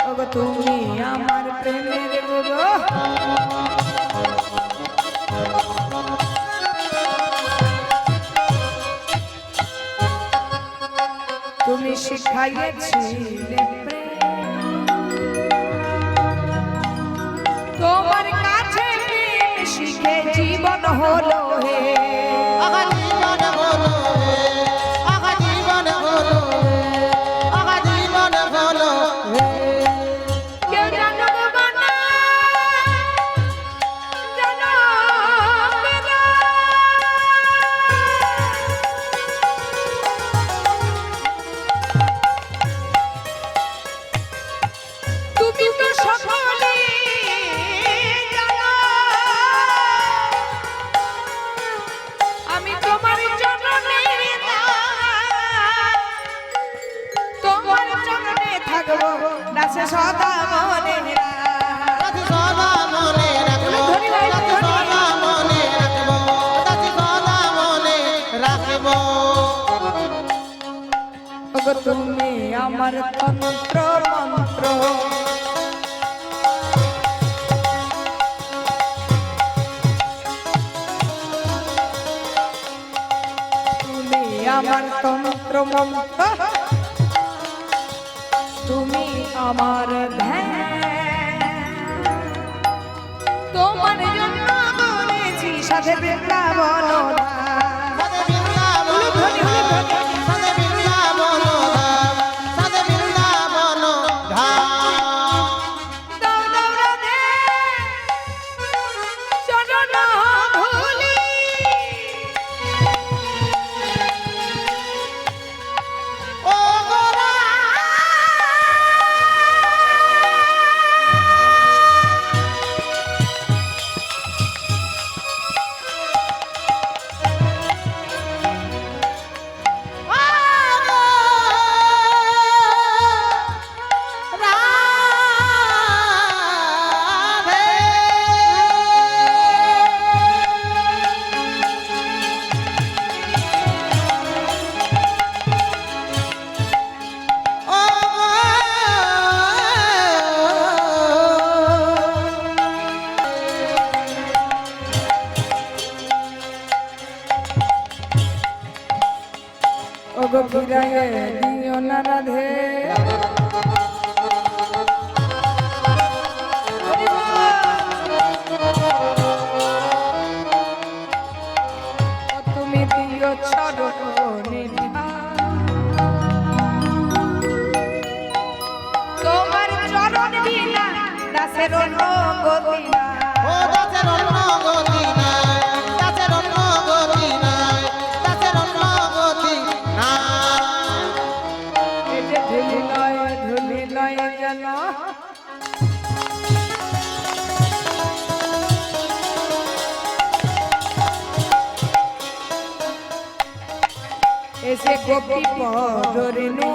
A: ওগো তুমি আমার প্রেমের গুরু। তুমি শিখাইয়েছিলে প্রেম, তোমার কাছে প্রেম শিখে জীবন হলো হে।
E: আগা জীবন হলো হে, আগা জীবন হলো হে, আগা জীবন হলো হে।
A: কেউ জানো গো না, জানো না। তুমি তো সকলে জানো, আমি তোমার চরণে তোমার চরণে থাকবো দাসে সদা মনে
E: রাধে সদা মনে রাখবো, রাধে সদা মনে রাখবো, রাধে সদা মনে রাখবো।
A: ওগো তুমি আমার তন্ত্র মন্ত্র, তুমি আমার তন্ত্র মন্ত্র, তুমি আমার ধ্যান। তোমার জন্য করেছি সাথে বৃন্দাবন
E: সাধে বৃন্দাবন ধাম, সাধে বৃন্দাবন ধাম, সাধে বৃন্দাবন
A: ওগো ফিরাইয়ে দিও না রাধে ও তুমি দিও চরণে তোমার চরণ বিনা দাসের অন্য গতি না
E: ও দাসের অন্য গতি নাই, দাসের অন্য গতি নাই, দাসের অন্য গতি নাই।
A: এই যে ধুলি লয় যেন এসে গোপী পরেনু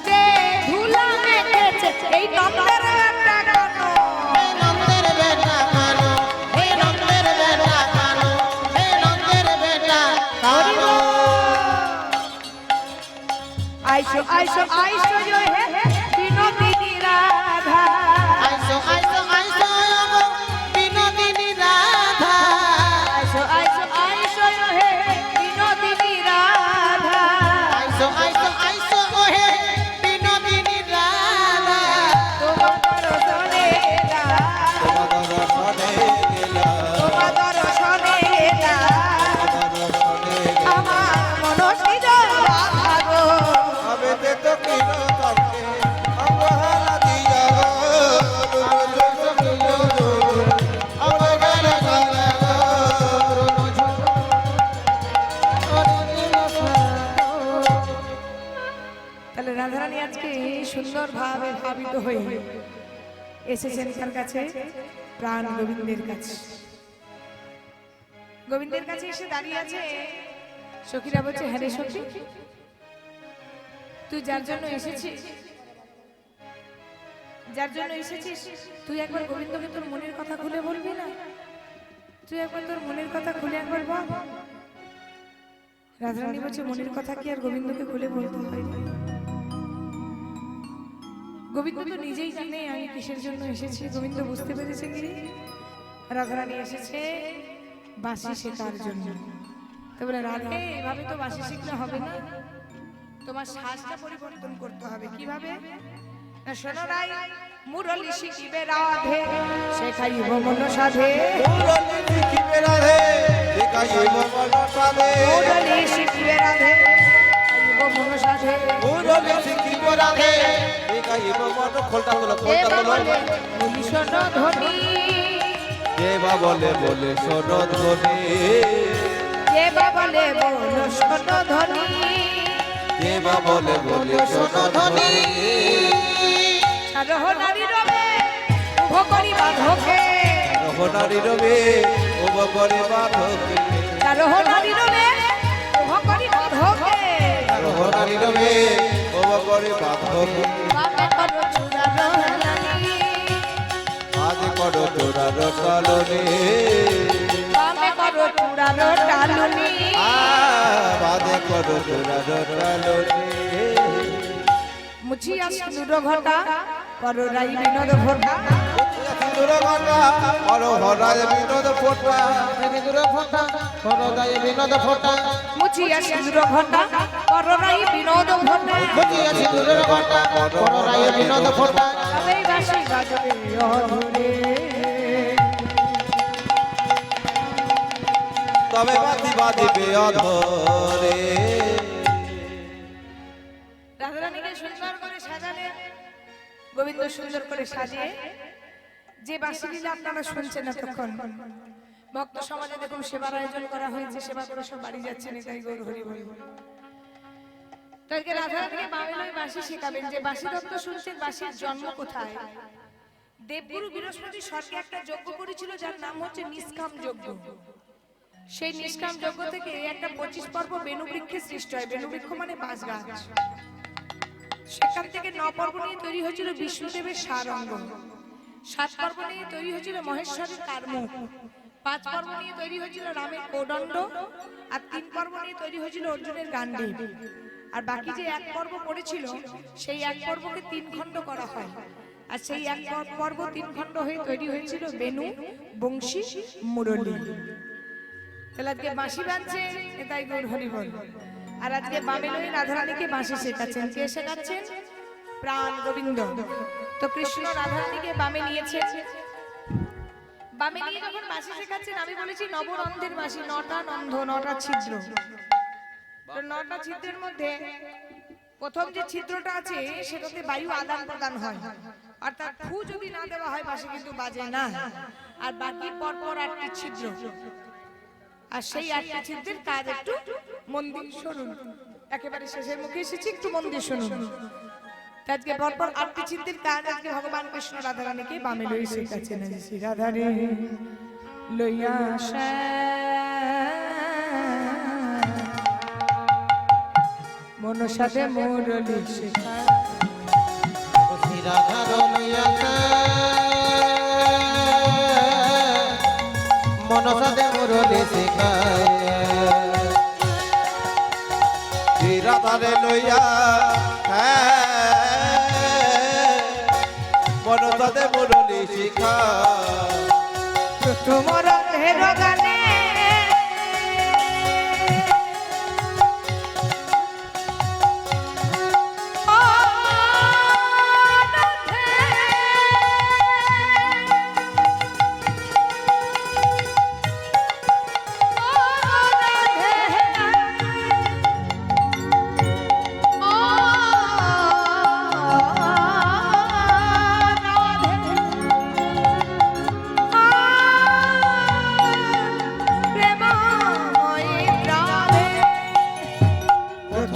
A: যে ধুলা মেখেছে এই নন্দের একটা গান
E: হে নন্দের বেটা কানো, হে নন্দের বেটা কানো, হে নন্দের বেটা কানো।
A: আইসো আইসো আইসো জয় হে বিনোদিনী রাধা
E: আইসো আইসো আইসো গো বিনোদিনী রাধা।
A: আইসো আইসো আইসো জয় হে বিনোদিনী রাধা
E: আইসো আইসো আইসো গো হে বিনোদিনী রাধা।
A: তোমার দর্শনে
B: তোমার দর্শনে গেলাম,
A: তোমার দর্শনে
B: দর্শনে
A: আমার মনসিদ রাধা গো
B: আমি তো কিরতনে অবহেলা দিয়া গো, অবহেলা দিয়া গো।
A: তাহলে রাধারানী আজকে সুন্দর ভাবে ভাবিত হয়ে এসেছেন কার কাছে প্রাণ গোবিন্দের কাছে গোবিন্দের কাছে এসে দাঁড়িয়ে আছে সখীরা বলছে হ্যাঁ রে সখী তুই যার জন্য এসেছিস তুই একবার গোবিন্দকে তোর মনের কথা খুলে বলবি না তুই একবার তোর মনের কথা খুলে একবার বল রাধারানী বলছে মনের কথা কি আর গোবিন্দকে খুলে বলতে হয় গোবিন্দ তো নিজেই জানে আমি কিসের জন্য এসেছি গোবিন্দ বুঝতে পেরেছে কি রাধারানী এসেছে বাঁশি শেখার জন্য তো বলে রাধে এভাবে তো বাঁশি শিখলে হবে না তোমার শ্বাসটা পরিবর্তন করতে হবে কিভাবে না শোনো রাই মুরলি শিখিবে রাধে শেখাইব মন সাধে
B: মুরলি শিখিবে রাধে, শিখাইব মন সাধে।
A: মুরলি শিখিবে রাধে শেখাইব মন সাধে
B: মুরলি শিখিবে রাধে, শিখাইব মন। খোলটা তোলো, খোলটা তোলো।
A: বলি শোনো ধ্বনি
B: যে বা বলে বলে শোনো ধ্বনি,
A: যে বাবলে বলো শোনো ধ্বনি
B: যে বা বলে বলে শোনো ধ্বনি।
A: সারহ নারী রবে উভ করি বাধকে
B: রহনারী রবে উভ করে বাধকে,
A: সারহ নারী রবে উভ করি বাধকে
B: রহনারী রবে উভ করে বাধকে।
A: বামে করো চূড়া রহনানি
B: আজ করো চোরার কালনে,
A: বামে করো চূড়া রটালুনি
B: বাদে করো চোরার কালনে।
A: মুছিয়া সিঁদুর ঘটা পররাই বিনোদ ভোটা
B: সিঁদুর ঘটা হরহরায় বিনোদ ফোঁটা,
E: সিঁদুর ফোঁটা, হরদয়ে বিনোদ ফোঁটা।
A: মুছিয়া সিঁদুর ঘটা পররাই বিনোদ ভোটা
E: বুঝিয়া সিঁদুরের ঘটা, হরদয়ে বিনোদ ফোঁটা।
A: তবেই বাঁশি বাজবে অধরে
B: তবে বাতি বাজিবে অধরে।
A: রাধারানীকে সুন্দর করে সাজালে গোবিন্দ সুন্দর করে সাজিয়ে যে বাঁশি লীলা আপনারা শুনছেন এতক্ষণ ভক্ত সমাজে দেখুন সেবার আয়োজন করা হয়েছে সেবা করে সব বাড়ি যাচ্ছেন এটাই গৌর হরি বল তাকে রাধারানীকে বাংলায় বাঁশি শেখাবেন যে বাঁশি তত্ত্ব শুনছেন বাঁশির জন্ম কোথায় দেবগুরু বৃহস্পতি স্বর্গে একটা যজ্ঞ করেছিল যার নাম হচ্ছে নিষ্কাম যজ্ঞ সেই নিষ্কাম যজ্ঞ থেকে একটা 25 পর্ব বেনু বৃক্ষের সৃষ্টি হয় বেনু বৃক্ষ মানে বাঁশ গাছ সেখান থেকে 9 পর্ব নিয়ে তৈরি হয়েছিল বিষ্ণুদেবের সারঙ্গ 7 পর্ব নিয়ে তৈরি হয়েছিল মহেশ্বরের কার্মুক 5 পর্ব নিয়ে তৈরি হয়েছিল রামের কোদণ্ড আর 3 পর্ব নিয়ে তৈরি হয়েছিল অর্জুনের গান্ডীব আর বাকি যে এক পর্ব পড়েছিল সেই এক পর্বকে 3 খণ্ড করা হয় আর সেই এক পর্ব 3 খণ্ড হয়ে তৈরি হয়েছিল বেনু বংশী মুরলী তাহলে আজকে বাঁশি বাজছে এটাই গৌর হরি বল। আর আজকে বামে লই রাধারানীকে বাঁশি শেখাচ্ছেন। কে শেখাচ্ছেন? প্রাণ গোবিন্দ। তো কৃষ্ণ রাধারানীকে বামে নিয়েছেন। বামে নিয়ে যখন বাঁশি শেখাচ্ছেন, আমি বলেছি নবরন্ধের বাঁশি, 9টা নন্ধ, 9টা ছিদ্র। তো 9টা ছিদ্রের মধ্যে প্রথম যে ছিদ্রটা আছে সেটাতে বায়ু আদান প্রদান হয়, অর্থাৎ ফু যদি না দেওয়া হয় বাঁশি কিন্তু বাজে না। আর বাকি পরপর 8টি ছিদ্র, আর সেই 8টি ছিদ্রের কাজ একটু মন দিয়ে শুনুন। একেবারে শেষের মুখে এসেছি, একটু মন দিয়ে শুনুন। আজকে পরপর 8টি ছিদ্রের কাজ আজকে ভগবান কৃষ্ণ রাধারানীকে বামে লই শেখাচ্ছেন। শ্রী রাধারে লইয়া মনসাতে মুরলি শেখায়।
E: শ্রী রাধা রলিয়া মনসাতে মুরলি শেখায়।
B: শ্রী রাধারে লইয়া মনসাতে মুরলি শিখা।
A: তোমার অন্ধের গানে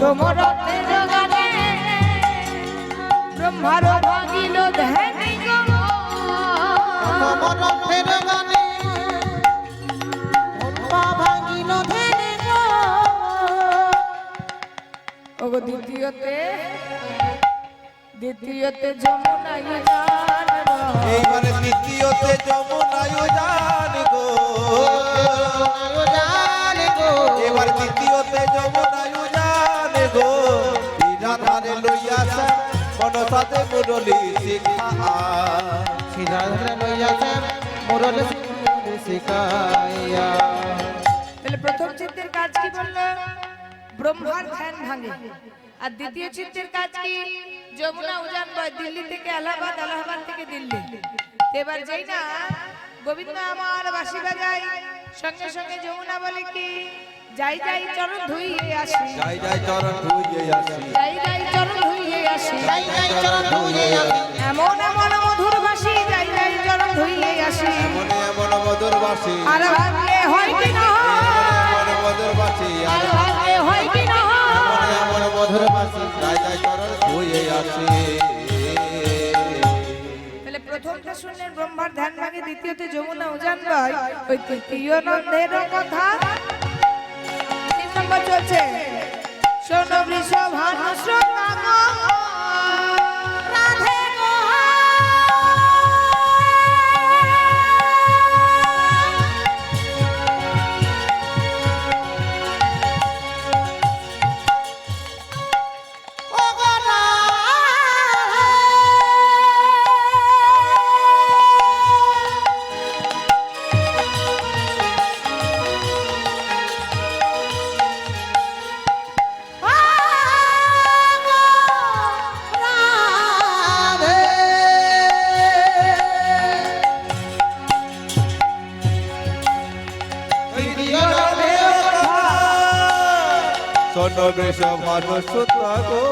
A: তোমার অন্ধের গানে ব্রহ্মার ভাগিল ধ্যানি গো।
E: তোমার অন্ধের গানে ব্রহ্মা ভাঙিল ধ্যানি গো।
A: ওগো দ্বিতীয়তে যমুনায় গান রয়।
B: এইবারে দ্বিতীয়তে যমুনায় জান গো।
E: জানে গো
B: এবার দ্বিতীয়তে যমুনায় জান গো। শ্রী রাধারে লইয়া মনসাতে মুরলি শিখা।
E: শ্রী রাধা লইয়া মুরলি শিখাইয়া।
A: তাহলে প্রথম চিত্তের কাজ কি বললো? ব্রহ্মার ধ্যান ভাঙে। আর দ্বিতীয় চিত্তের কাজ কি? যমুনা উজান বয়। দিল্লি থেকে এলাহাবাদ, এলাহাবাদ থেকে দিল্লি। এবার যেই না গোবিন্দ আমার বাঁশি বাজাই, সঙ্গে সঙ্গে যমুনা বলে কি, যাই যাই চরণ ধুইয়ে আসি,
B: যাই যাই চরণ ধুইয়ে আসি।
A: যাই যাই চরণ ধুইয়ে আসি।
E: যাই যাই চরণ ধুইয়ে আসি।
A: এমন এমন মধুর বাঁশি, যাই যাই চরণ ধুইয়ে আসি।
B: এমন এমন মধুর বাসি,
A: আর ভাগ্যে হয় কি না
B: এমন মধুর বাসি,
A: আর ভাগ্যে হয় কি না
B: এমন মধুর বাসি। যাই যাই চরণ ধুইয়ে আসি।
A: তাহলে প্রথমটা শুনলেন ব্রহ্মার ধ্যান ভাঙে, দ্বিতীয়তে যমুনা উজান বয়। ওই তৃতীয় নন্দের কথা 3 নম্বর চলছে। শোনো বৃষভানুষ কাকা রাধে গো।
E: ও গো রাধে।
B: শোনো বৃষভানুষ গো।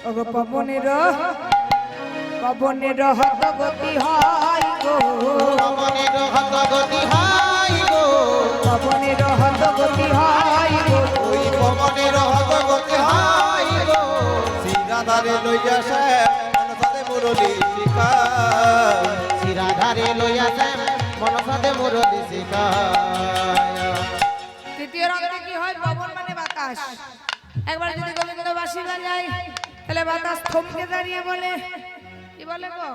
A: ওগো পবনের হত গতি হয় গো।
E: পবনের হত গতি হয় গো।
A: পবনের হত গতি হয় গো।
B: ওই পবনের হত গতি হয় গো। শ্রী রাধারে লইয়া মনসাতে মুরলি শিখা।
E: শ্রী রাধারে লইয়া মনসাতে মুরলি শিখায়া।
A: তৃতীয় রঙে কি হয়? পবন মানে বাতাস। একবার যদি গোবিন্দ বাঁশি বাজায় তাহলে বাতাস থমকে দাঁড়িয়ে বলে, কি বলে গো?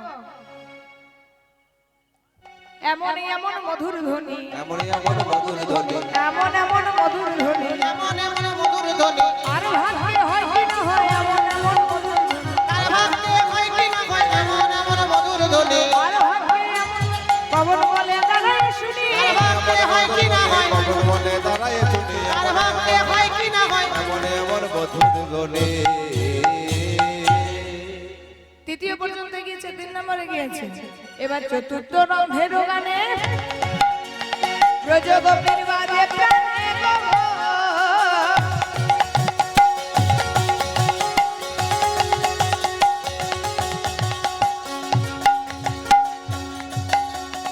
A: এমন এমন মধুর ধ্বনি,
B: এমন এমন মধুর ধ্বনি,
A: এমন এমন মধুর ধ্বনি।
E: এমন এমন মধুর ধ্বনি।
A: আর ভাগ্যে হয় কি না হয় এমন এমন মধুর ধ্বনি।
E: কার ভাগ্যে হয় কি না হয় এমন এমন মধুর ধ্বনি।
A: আর ভাগ্যে এমন পবন বলে দাঁড়ায় শুনি
E: কার ভাগ্যে হয় কি না হয়
B: কখন মনে দাঁড়ায় শুনি
E: কার ভাগ্যে হয় কি না হয়
B: মনে এমন বধুর গনে
A: তৃতীয় পর্যন্ত গিয়েছে, 3 নম্বরে গিয়েছে। এবার চতুর্থ রন্ধের গানে ব্রজ গোপীর বাজে প্রাণে গো।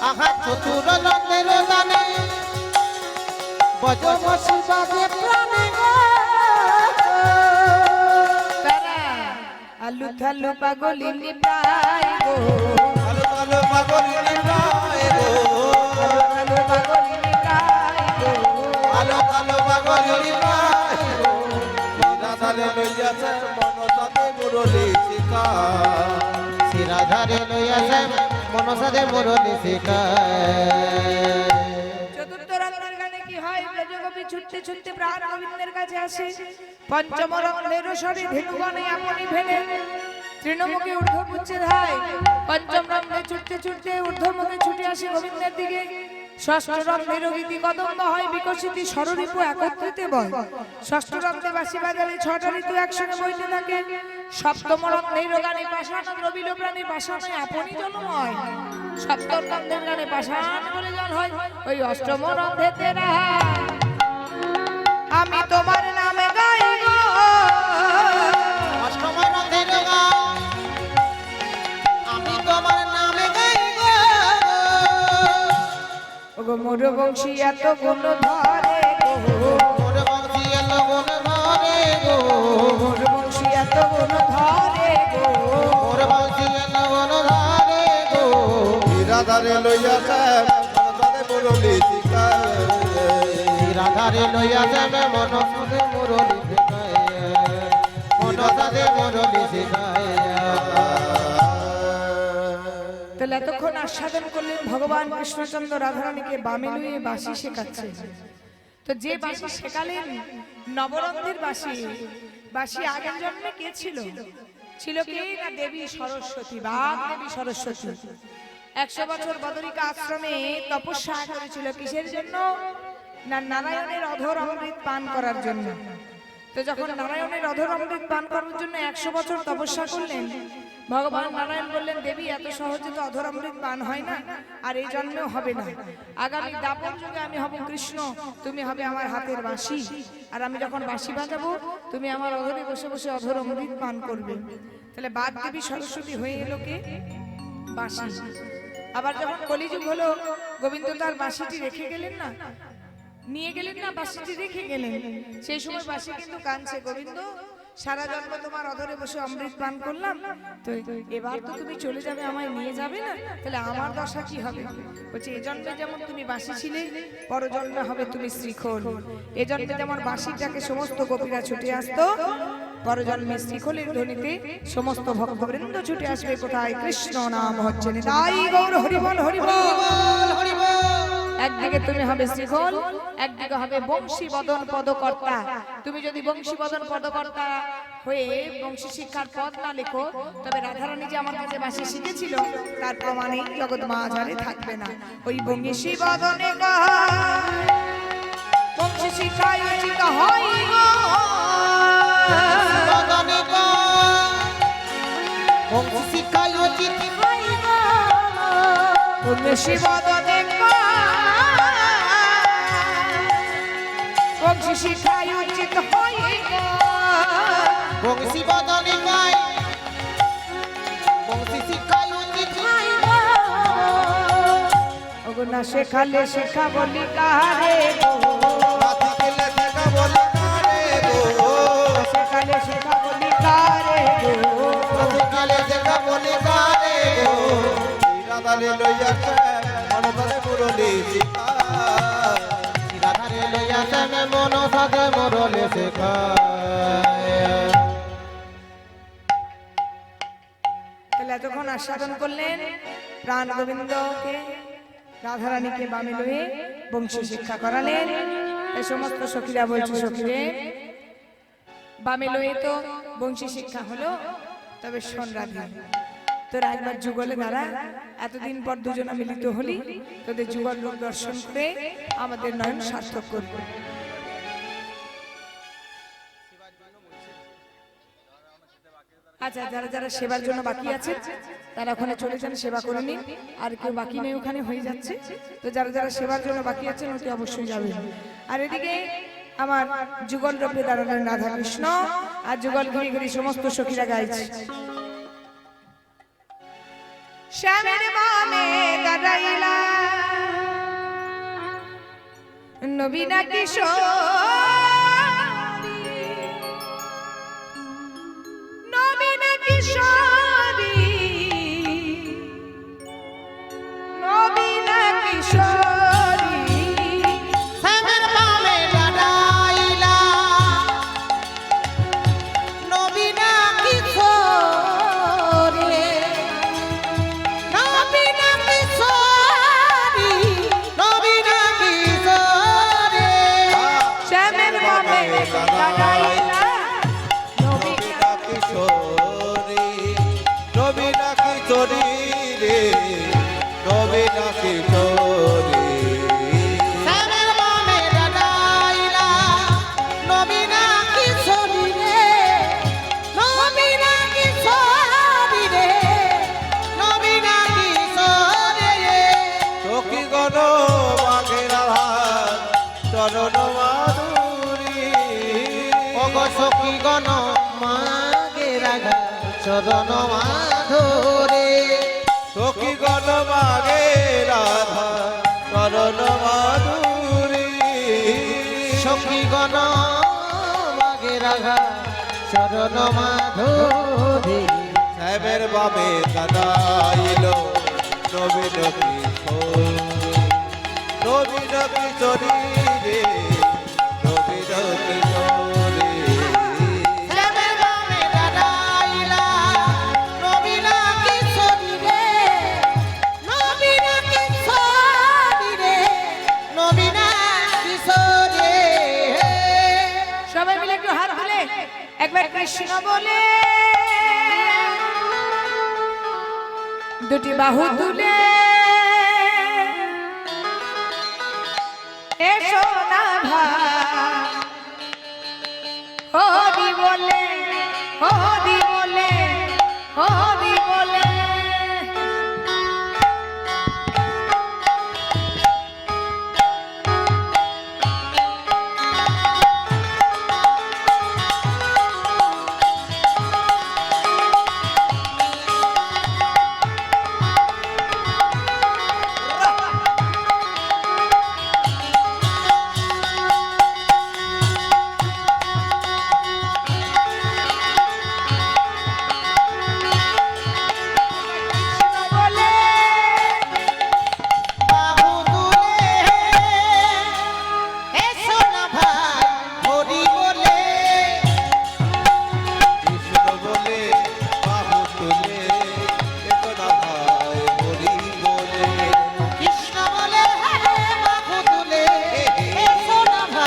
E: আহা চতুর নন্দের গানে বজ বসি বাজে প্রাণে গো
A: তারা আলু থালু পাগলিনী প্রায় গো,
B: আলো আলো পাগলিনী প্রায় গো
A: আলু থালু পাগলিনী প্রায় গো।
B: আলো আলো পাগলিনী প্রায় গো রাধারে লইয়াছে মন সাথে মুরলি শিখা
E: শিরাধারে লইয়াছে মনসাদে মুরলি শিখায়
A: চতুর্থ রঙের গানে কি হয়? ব্রজগোপী ছুটতে ছুটতে প্রাণ গোবিন্দের কাছে আসে। পঞ্চম রঙের স্বরে ধেনুগণে আপনি ফেলে তৃণমুখে ঊর্ধ্বপুচ্ছে ধায়। পঞ্চম রঙে ছুটতে ছুটতে ঊর্ধ্বমুখে ছুটে আসে গোবিন্দের দিকে। ষষ্ঠ রঙের গীতি কদম্ব হয় বিকশিতি ষড়ঋতু একত্রিতে বয়। ষষ্ঠ রঙে বাঁশি বাজালে 6টা ঋতু একসঙ্গে বইতে থাকে। সপ্তম রঙের গানে পাষাণ দ্রবিল প্রাণী পাষাণে আপনি জলময়। সপ্তম রঙের গানে পাষাণ বলে জল হয়। ওই অষ্টম রঙে তেরা আমি তোমার নামে গাই গো।
E: অষ্টম রঙের গান আমি তোমার নামে গাই গো
A: ওগো মোর বংশী এত গুণ ধরে গো,
E: মোর বংশী এলো গুণ ধরে গো
A: মোর বংশী এত গুণ ধরে গো।
E: মোর বংশী এলো গুণ ধরে গো
B: রাধারে লইয়াছে মন সাথে মুরলি শিখা
E: রাধারে লইয়া যাবে মনসাদে মুরলি শিখায় মনসাদে মুরলি শিখায়
A: তাহলে এতক্ষণ আস্বাদন করলেন ভগবান কৃষ্ণচন্দ্র রাধারানীকে বামে লুয়ে বাঁশি শেখাচ্ছে। তো যে বাঁশি শেখালেন নবরঙ্গের বাঁশি, বাঁশি আগের জন্মে কে ছিল? ছিল কে না দেবী সরস্বতী, বাগ দেবী সরস্বতী। 100 বছর বদরিকা আশ্রমে তপস্যা করেছিল কিসের জন্য? না নারায়ণের অধর অমৃত পান করার জন্য। তো যখন নারায়ণের অধর অমৃত পান করার জন্য 100 বছর তপস্যা করলেন, ভগবান নারায়ণ বললেন দেবী এত সহজে তো অধর অমৃত পান হয় না, আর এই জন্মেও হবে না। আগামী দাপর যুগে আমি হব কৃষ্ণ, তুমি হবে আমার হাতের বাঁশি, আর আমি যখন বাঁশি বাজাবো তুমি আমার অধরে বসে বসে অধর অমৃত পান করবে। তাহলে বাগ দেবী সরস্বতী হয়ে এলো কে? বাঁশি। আবার যখন কলিযুগ হলো, গোবিন্দ তার বাঁশিটি রেখে গেলেন না, নিয়ে গেলেন না, বাঁশিটি রেখে গেলেন। সেই সময় বাঁশি কিন্তু কাঁদছে, গোবিন্দ সারা জন্ম তোমার অধরে বসে অমৃত পান করলাম, তো এবার তো তুমি চলে যাবে, আমায় নিয়ে যাবে না, তাহলে আমার দশা কি হবে? বলছে এ জন্মে যেমন তুমি বাঁশি ছিলে, পর জন্মে হবে তুমি শ্রীখোল। এ জন্মে যেমন বাঁশিটাকে সমস্ত গোপীরা ছুটে আসতো, পর জন্মে শ্রীখোলের ধ্বনিতে সমস্ত ভক্তবৃন্দ ছুটে আসবে কোথায়? কৃষ্ণ নাম হচ্ছে নিতাই গৌর হরিবল হরিবল। একদিকে তুমি হবে শ্রীখোল, একদিকে হবে বংশী বদন পদকর্তা। তুমি যদি বংশী বদন পদকর্তা হয়ে বংশী শিক্ষার পদ না লেখো, তবে রাধারানী যে আমার কাছে বাঁশি শিখেছিল তার প্রমাণেই জগৎ মাঝারে থাকবে না। ওই বংশী বদনে বংশী শিক্ষায় উচিত হয় গো,
E: বদনে গো বংশী শিখায় উচিত হয় গো
A: বংশী বদনে বংশী শিক্ষায় উচিত হয় গো,
E: বংশী বদনে গায় বংশী শিখায় উচিত হয় গো
A: ওগো না শেখালে শেখা বলি কারে গো,
B: রাতি গেলে দেখা বলে কারে গো
A: শেখালে শেখা বলি কারে গো।
B: রাতি গেলে দেখা বলে কারে গো রাধারে লইয়াছে মন সাথে মুরলি শিখা
E: রাধারে লইয়া যাবে মনসাদে মুরলি শিখায়
A: তাহলে এতক্ষণ আস্বাদন করলেন প্রাণ গোবিন্দকে, রাধারানীকে বামে লয়ে বংশী শিক্ষা করালেন। এই সমস্ত সখীরা বলছে সখীরে বামে লয়ে তো বংশী শিক্ষা হলো, তবে শোন রাধা, তোরা একবার যুগলে দাঁড়া, এতদিন পর দুজনা মিলিত হলি, তোদের যুগল রূপ দর্শন করে আমাদের নয়ন সার্থক করবো। আচ্ছা, যারা যারা সেবার জন্য বাকি আছে তারা ওখানে চলে যান, সেবা করে নিন। আর কেউ বাকি নেই, ওখানে হয়ে যাচ্ছে। তো যারা যারা সেবার জন্য বাকি আছেন অতি অবশ্যই যাবেন। আর এদিকে আমার যুগল রূপে দাঁড়ানোর রাধা কৃষ্ণ আর যুগল ঘুরি ঘুরি সমস্ত সখীরা গাইছে। শ্যামের বামে দাঁড়াইলা নবীনা কিশোর, নবীনা কিশোরী, নবীনা কিশোরী।
E: শ্যামের বামে দাঁড়াইলা নবীনা কিশোরী, নবীনা কিশোরী, নবীনা কিশোরী।
A: শ্যামের বামে দাঁড়াইলা
B: নবীনা কিশোরী, নবীনা কিশোরী রে, নবীনা কিশোরী।
E: শ্যামের বামে দাঁড়াইলা নবীনা কিশোরী রে, নবীনা কিশোরী রে, নবীনা কিশোরী রে।
B: সখী গণ মাঘে রাধা চরণ মাধুরী।
E: ওগো সখী গণ মাগে রাগা চরণ মাধুরী।
B: সখী গণ মাঘে রাধা চরণ মাধুরী।
E: সখী গণ মাগে রাগা চরণ মাধুরী।
B: শ্যামের বামে দাঁড়াইল নবীন কিশোর, নবীন কিশোরী রে, নবীন কিশোরী।
E: শ্যামের বামে দাঁড়াইলা নবীনা কিশোরী রে, নবীনা কিশোরী রে, নবীনা কিশোরী।
A: সবাই মিলে একটু হাত তুলে একবার কৃষ্ণ বলে, দুটি বাহু তুলে এসো না ভাই।